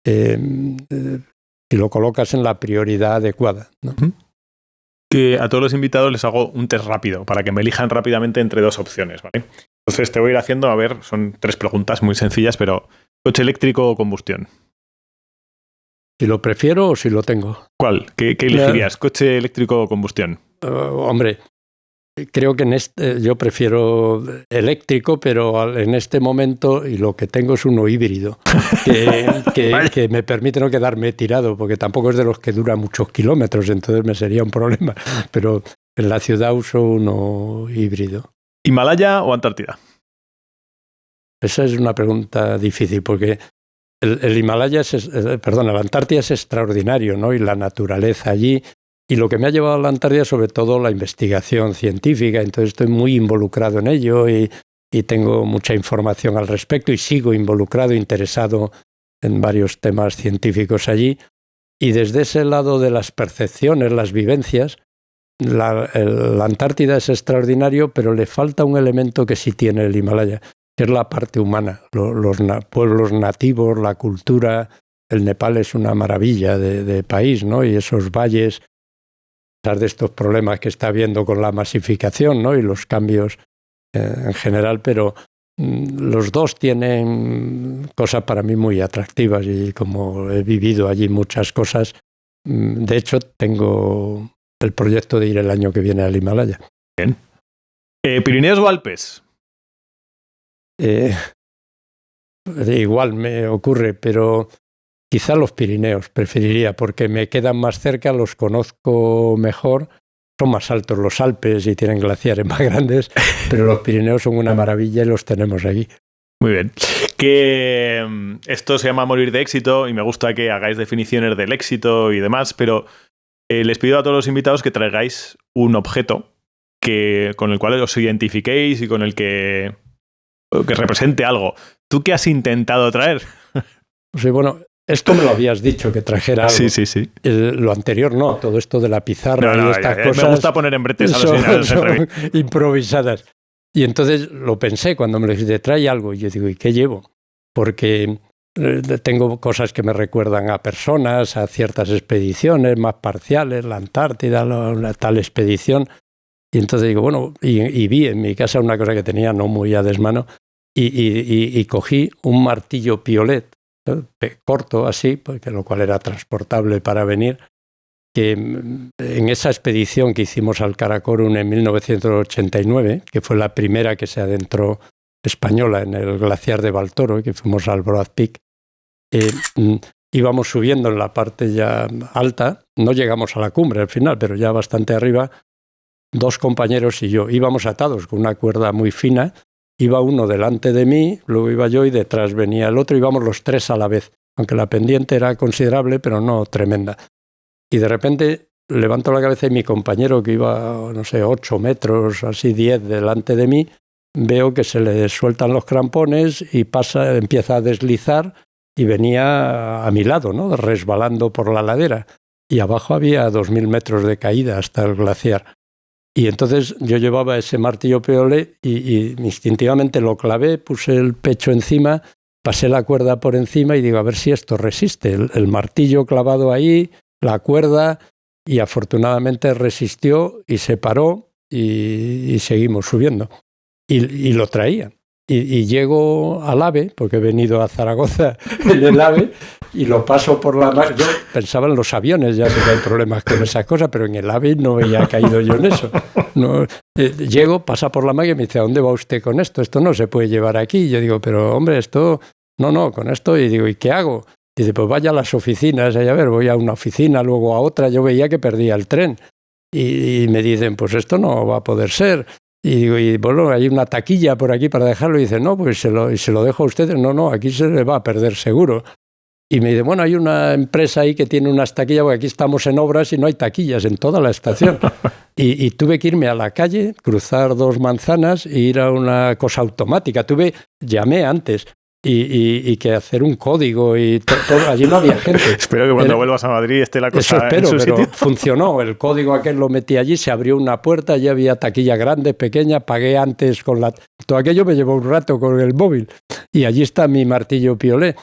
si lo colocas en la prioridad adecuada, ¿no? Que a todos los invitados les hago un test rápido para que me elijan rápidamente entre dos opciones, ¿vale? Entonces te voy a ir haciendo, a ver, son 3 preguntas muy sencillas, pero ¿coche eléctrico o combustión? Si lo prefiero o si lo tengo. ¿Cuál? ¿Qué elegirías? ¿Coche eléctrico o combustión? Hombre, creo que yo prefiero eléctrico, pero en este momento, y lo que tengo es uno híbrido, que me permite no quedarme tirado, porque tampoco es de los que dura muchos kilómetros, entonces me sería un problema. Pero en la ciudad uso uno híbrido. ¿Himalaya o Antártida? Esa es una pregunta difícil, porque el Himalaya la Antártida es extraordinario, ¿no? Y la naturaleza allí. Y lo que me ha llevado a la Antártida, sobre todo la investigación científica, entonces estoy muy involucrado en ello y tengo mucha información al respecto y sigo involucrado, interesado en varios temas científicos allí. Y desde ese lado de las percepciones, las vivencias, la Antártida es extraordinario, pero le falta un elemento que sí tiene el Himalaya, que es la parte humana, los pueblos nativos, la cultura. El Nepal es una maravilla de país, ¿no? Y esos valles pesar de estos problemas que está habiendo con la masificación, ¿no? Y los cambios en general, pero los dos tienen cosas para mí muy atractivas y como he vivido allí muchas cosas, de hecho tengo el proyecto de ir el año que viene al Himalaya. Bien. ¿Pirineos o Alpes? Igual me ocurre, pero quizá los Pirineos preferiría, porque me quedan más cerca, los conozco mejor. Son más altos los Alpes y tienen glaciares más grandes, pero los Pirineos son una maravilla y los tenemos aquí. Muy bien. Que esto se llama morir de éxito y me gusta que hagáis definiciones del éxito y demás, pero les pido a todos los invitados que traigáis un objeto con el cual os identifiquéis y con el que represente algo. ¿Tú qué has intentado traer? Sí, bueno, esto me lo habías dicho, que trajera algo. Sí. Lo anterior no, todo esto de la pizarra y estas cosas. Me gusta poner en bretes a los finales. Son improvisadas. Y entonces lo pensé cuando me dijiste, trae algo. Y yo digo, ¿y qué llevo? Porque tengo cosas que me recuerdan a personas, a ciertas expediciones más parciales, la Antártida, una tal expedición. Y entonces digo, bueno, y vi en mi casa una cosa que tenía no muy a desmano y cogí un martillo piolet, corto así, porque lo cual era transportable para venir, que en esa expedición que hicimos al Karakorum en 1989, que fue la primera que se adentró española en el glaciar de Baltoro, que fuimos al Broad Peak, íbamos subiendo en la parte ya alta, no llegamos a la cumbre al final, pero ya bastante arriba, 2 compañeros y yo íbamos atados con una cuerda muy fina. Iba uno delante de mí, luego iba yo y detrás venía el otro, íbamos los 3 a la vez, aunque la pendiente era considerable, pero no tremenda. Y de repente levanto la cabeza y mi compañero, que iba, no sé, 8 metros, así 10 delante de mí, veo que se le sueltan los crampones y empieza a deslizar y venía a mi lado, ¿no? Resbalando por la ladera. Y abajo había 2000 metros de caída hasta el glaciar. Y entonces yo llevaba ese martillo piolet y instintivamente lo clavé, puse el pecho encima, pasé la cuerda por encima y digo, a ver si esto resiste. El martillo clavado ahí, la cuerda, y afortunadamente resistió y se paró y seguimos subiendo. Y lo traía. Y llego al AVE, porque he venido a Zaragoza en el AVE, y lo paso por la mar. Yo pensaba en los aviones, ya sé que hay problemas con esas cosas, pero en el AVE no había caído yo en eso. No, llego, pasa por la mar y me dice, ¿a dónde va usted con esto? Esto no se puede llevar aquí. Y yo digo, pero hombre, esto... No, con esto. Y digo, ¿y qué hago? Y dice, pues vaya a las oficinas. Y a ver, voy a una oficina, luego a otra. Yo veía que perdía el tren. Y me dicen, pues esto no va a poder ser. Y digo, y bueno, hay una taquilla por aquí para dejarlo. Y dice, no, pues se lo dejo a ustedes. No, aquí se le va a perder seguro. Y me dice, bueno, hay una empresa ahí que tiene unas taquillas, porque aquí estamos en obras y no hay taquillas en toda la estación. Y tuve que irme a la calle, cruzar 2 manzanas e ir a una cosa automática. Llamé antes. Y que hacer un código y todo. Allí no había gente. Espero que cuando vuelvas a Madrid esté la cosa eso espero, en su pero sitio. Funcionó. El código aquel lo metí allí, se abrió una puerta, allí había taquilla grande, pequeña, pagué antes con todo aquello me llevó un rato con el móvil. Y allí está mi martillo piolet.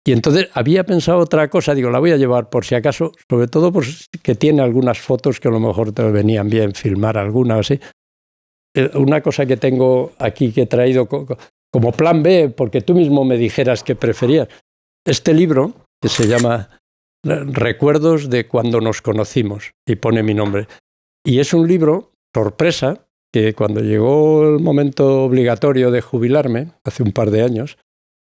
Y entonces había pensado otra cosa, digo, la voy a llevar por si acaso, sobre todo pues, que tiene algunas fotos que a lo mejor te venían bien filmar alguna o así. Una cosa que tengo aquí que he traído como plan B, porque tú mismo me dijeras que preferías. Este libro, que se llama Recuerdos de cuando nos conocimos, y pone mi nombre. Y es un libro, sorpresa, que cuando llegó el momento obligatorio de jubilarme, hace un par de años,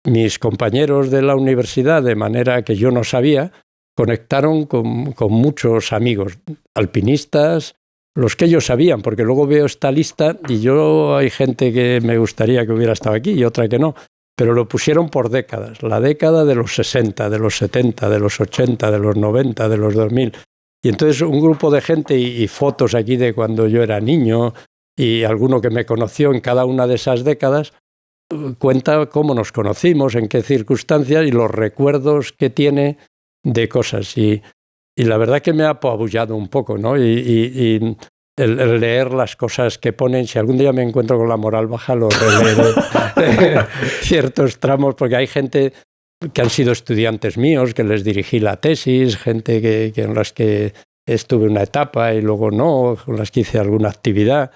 mis compañeros de la universidad, de manera que yo no sabía, conectaron con muchos amigos, alpinistas, los que ellos sabían, porque luego veo esta lista y hay gente que me gustaría que hubiera estado aquí y otra que no, pero lo pusieron por décadas, la década de los 60, de los 70, de los 80, de los 90, de los 2000. Y entonces un grupo de gente y fotos aquí de cuando yo era niño y alguno que me conoció en cada una de esas décadas, cuenta cómo nos conocimos, en qué circunstancias y los recuerdos que tiene de cosas. Y la verdad que me ha apabullado un poco, ¿no? Y el leer las cosas que ponen, si algún día me encuentro con la moral baja, lo releeré ciertos tramos, porque hay gente que han sido estudiantes míos, que les dirigí la tesis, gente en las que estuve una etapa y luego no, con las que hice alguna actividad.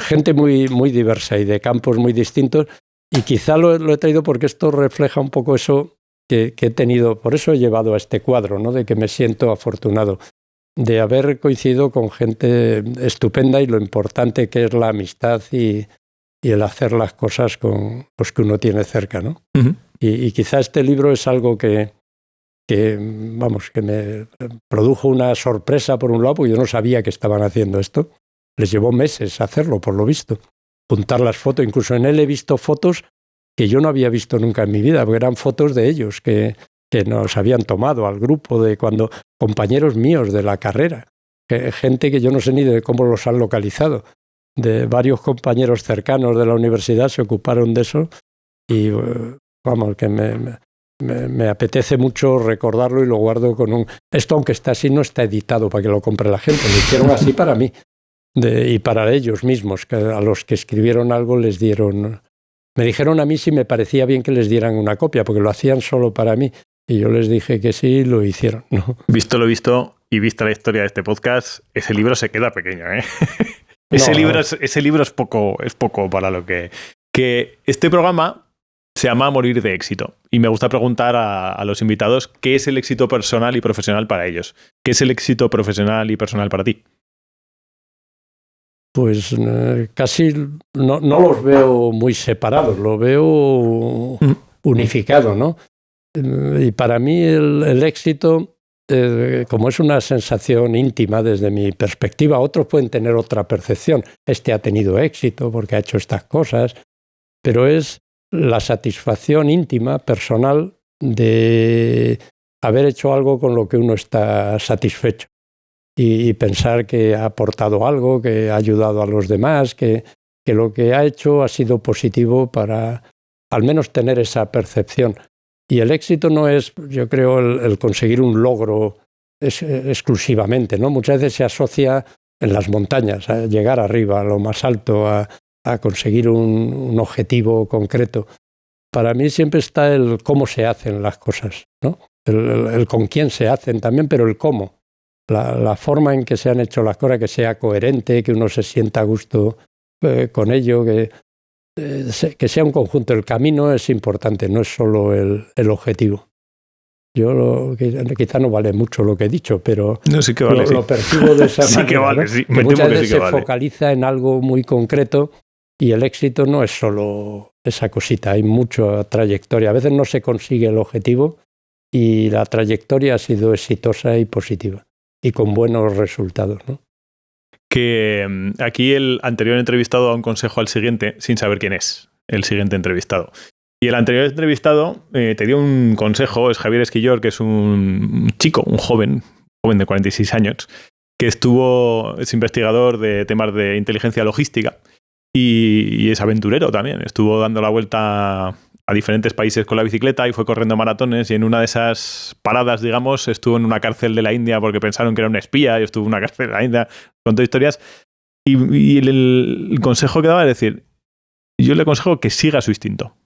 Gente muy, muy diversa y de campos muy distintos. Y quizá lo he traído porque esto refleja un poco eso que he tenido. Por eso he llevado a este cuadro, ¿no? De que me siento afortunado de haber coincidido con gente estupenda y lo importante que es la amistad y el hacer las cosas con los que uno tiene cerca, ¿no? Uh-huh. Y quizá este libro es algo que me produjo una sorpresa por un lado, porque yo no sabía que estaban haciendo esto. Les llevó meses hacerlo, por lo visto. Juntar las fotos. Incluso en él he visto fotos que yo no había visto nunca en mi vida, porque eran fotos de ellos que nos habían tomado al grupo, de cuando compañeros míos de la carrera, gente que yo no sé ni de cómo los han localizado. De varios compañeros cercanos de la universidad se ocuparon de eso y que me apetece mucho recordarlo y lo guardo con un... Esto, aunque está así, no está editado para que lo compre la gente, lo hicieron así para mí y para ellos mismos, que a los que escribieron algo les dieron... Me dijeron a mí si me parecía bien que les dieran una copia, porque lo hacían solo para mí, y yo les dije que sí y lo hicieron, ¿no? Visto lo visto y vista la historia de este podcast, ese libro se queda pequeño, ¿eh? Ese libro es poco para lo que este programa se llama Morir de éxito. Y me gusta preguntar a los invitados qué es el éxito personal y profesional para ellos. ¿Qué es el éxito profesional y personal para ti? Pues casi no los veo muy separados, lo veo unificado, ¿no? Y para mí el éxito... como es una sensación íntima desde mi perspectiva, otros pueden tener otra percepción. Este ha tenido éxito porque ha hecho estas cosas, pero es la satisfacción íntima, personal, de haber hecho algo con lo que uno está satisfecho y pensar que ha aportado algo, que ha ayudado a los demás, que lo que ha hecho ha sido positivo para al menos tener esa percepción. Y el éxito no es, yo creo, el conseguir un logro exclusivamente, ¿no? Muchas veces se asocia en las montañas, a llegar arriba, a lo más alto, a conseguir un objetivo concreto. Para mí siempre está el cómo se hacen las cosas, ¿no? El con quién se hacen también, pero el cómo. La forma en que se han hecho las cosas, que sea coherente, que uno se sienta a gusto con ello, que sea un conjunto. El camino es importante, no es solo el objetivo. Yo quizá no vale mucho lo que he dicho, pero no, sí que vale, lo percibo de esa manera. Sí que vale, ¿no? Sí. Que muchas veces se focaliza en algo muy concreto y el éxito no es solo esa cosita, hay mucha trayectoria. A veces no se consigue el objetivo y la trayectoria ha sido exitosa y positiva y con buenos resultados, ¿no? Que aquí el anterior entrevistado da un consejo al siguiente sin saber quién es el siguiente entrevistado. Y el anterior entrevistado te dio un consejo, es Javier Esquillor, que es un chico, un joven de 46 años, que es investigador de temas de inteligencia logística y es aventurero también. Estuvo dando la vuelta a diferentes países con la bicicleta y fue corriendo maratones y en una de esas paradas, digamos, estuvo en una cárcel de la India porque pensaron que era un espía y estuvo en una cárcel de la India, contó historias. Y el consejo que daba es decir, yo le aconsejo que siga su instinto.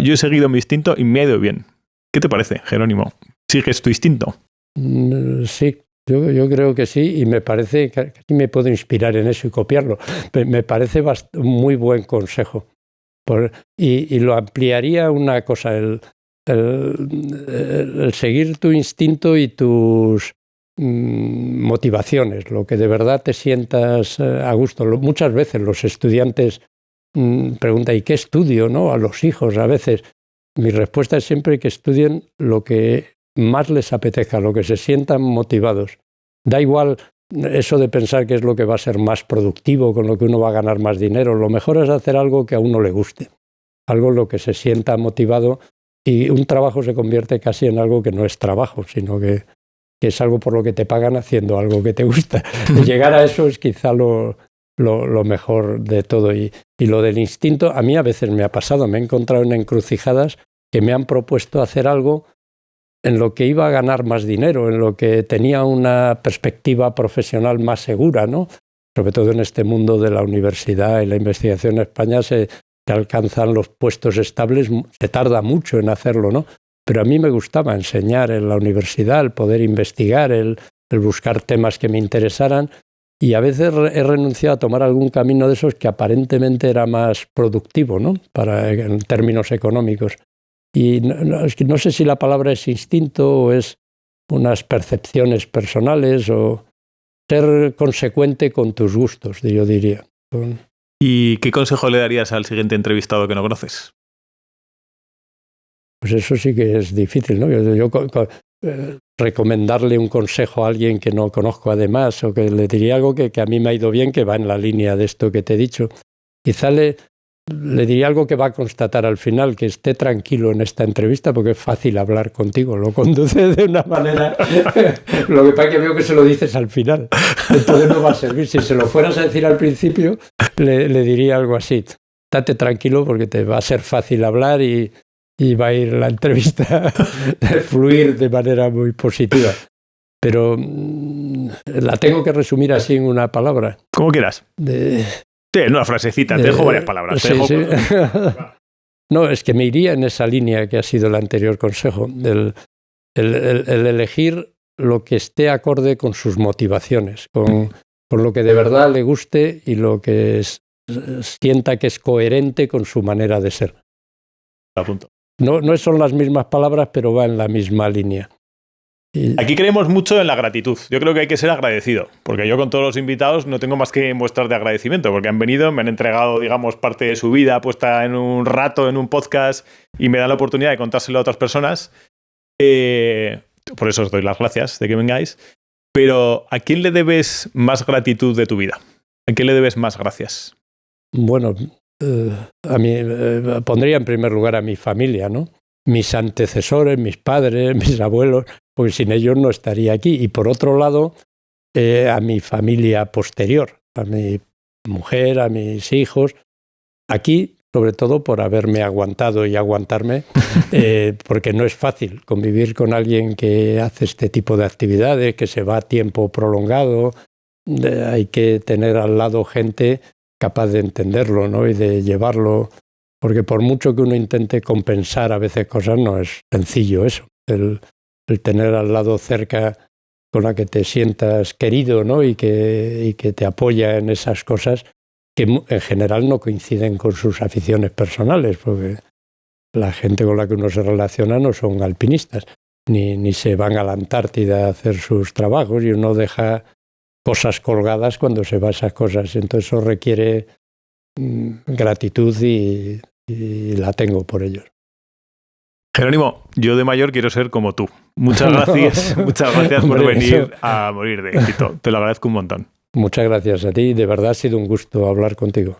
Yo he seguido mi instinto y me ha ido bien. ¿Qué te parece, Jerónimo? ¿Sigues tu instinto? Sí, yo creo que sí y me parece que me puedo inspirar en eso y copiarlo. Me parece muy buen consejo. Y lo ampliaría una cosa, el seguir tu instinto y tus motivaciones, lo que de verdad te sientas a gusto. Muchas veces los estudiantes preguntan ¿y qué estudio? ¿No? A los hijos a veces. Mi respuesta es siempre que estudien lo que más les apetezca, lo que se sientan motivados. Da igual eso de pensar que es lo que va a ser más productivo, con lo que uno va a ganar más dinero. Lo mejor es hacer algo que a uno le guste, algo en lo que se sienta motivado y un trabajo se convierte casi en algo que no es trabajo, sino que es algo por lo que te pagan haciendo algo que te gusta. Y llegar a eso es quizá lo mejor de todo. Y lo del instinto, a mí a veces me ha pasado, me he encontrado en encrucijadas que me han propuesto hacer algo en lo que iba a ganar más dinero, en lo que tenía una perspectiva profesional más segura, ¿no? Sobre todo en este mundo de la universidad y la investigación en España se alcanzan los puestos estables, se tarda mucho en hacerlo, ¿no? Pero a mí me gustaba enseñar en la universidad, el poder investigar, el el buscar temas que me interesaran, y a veces he renunciado a tomar algún camino de esos que aparentemente era más productivo, ¿no? En términos económicos. Y es que no sé si la palabra es instinto o es unas percepciones personales o ser consecuente con tus gustos, yo diría. ¿Y qué consejo le darías al siguiente entrevistado que no conoces? Pues eso sí que es difícil, ¿no? Recomendarle un consejo a alguien que no conozco además, o que le diría algo que a mí me ha ido bien, que va en la línea de esto que te he dicho. Quizá le diría algo que va a constatar al final, que esté tranquilo en esta entrevista, porque es fácil hablar contigo, lo conduce de una manera. Lo que pasa es que veo que se lo dices al final, entonces no va a servir. Si se lo fueras a decir al principio, le diría algo así: estate tranquilo porque te va a ser fácil hablar y va a ir la entrevista a fluir de manera muy positiva. Pero la tengo que resumir así en una palabra. Como quieras. Sí, en una frasecita, te dejo varias palabras. Sí. No, es que me iría en esa línea que ha sido el anterior consejo, el elegir lo que esté acorde con sus motivaciones, con lo que de verdad le guste y lo que sienta que es coherente con su manera de ser. Apunto. No son las mismas palabras, pero va en la misma línea. Aquí creemos mucho en la gratitud. Yo creo que hay que ser agradecido, porque yo con todos los invitados no tengo más que muestras de agradecimiento, porque han venido, me han entregado, digamos, parte de su vida puesta en un rato, en un podcast, y me dan la oportunidad de contárselo a otras personas. Por eso os doy las gracias de que vengáis. Pero ¿a quién le debes más gratitud de tu vida? ¿A quién le debes más gracias? Bueno, a mí pondría en primer lugar a mi familia, ¿no? Mis antecesores, mis padres, mis abuelos, porque sin ellos no estaría aquí. Y por otro lado, a mi familia posterior, a mi mujer, a mis hijos. Aquí, sobre todo, por haberme aguantado y aguantarme, porque no es fácil convivir con alguien que hace este tipo de actividades, que se va a tiempo prolongado. Hay que tener al lado gente capaz de entenderlo, ¿no? Y de llevarlo. Porque por mucho que uno intente compensar a veces cosas, no es sencillo eso. El tener al lado cerca con la que te sientas querido, ¿no? y que te apoya en esas cosas que en general no coinciden con sus aficiones personales, porque la gente con la que uno se relaciona no son alpinistas, ni se van a la Antártida a hacer sus trabajos, y uno deja cosas colgadas cuando se va a esas cosas. Entonces eso requiere gratitud y la tengo por ellos. Jerónimo, yo de mayor quiero ser como tú. Muchas gracias, muchas gracias por venir a morir de éxito. Te lo agradezco un montón. Muchas gracias a ti. De verdad ha sido un gusto hablar contigo.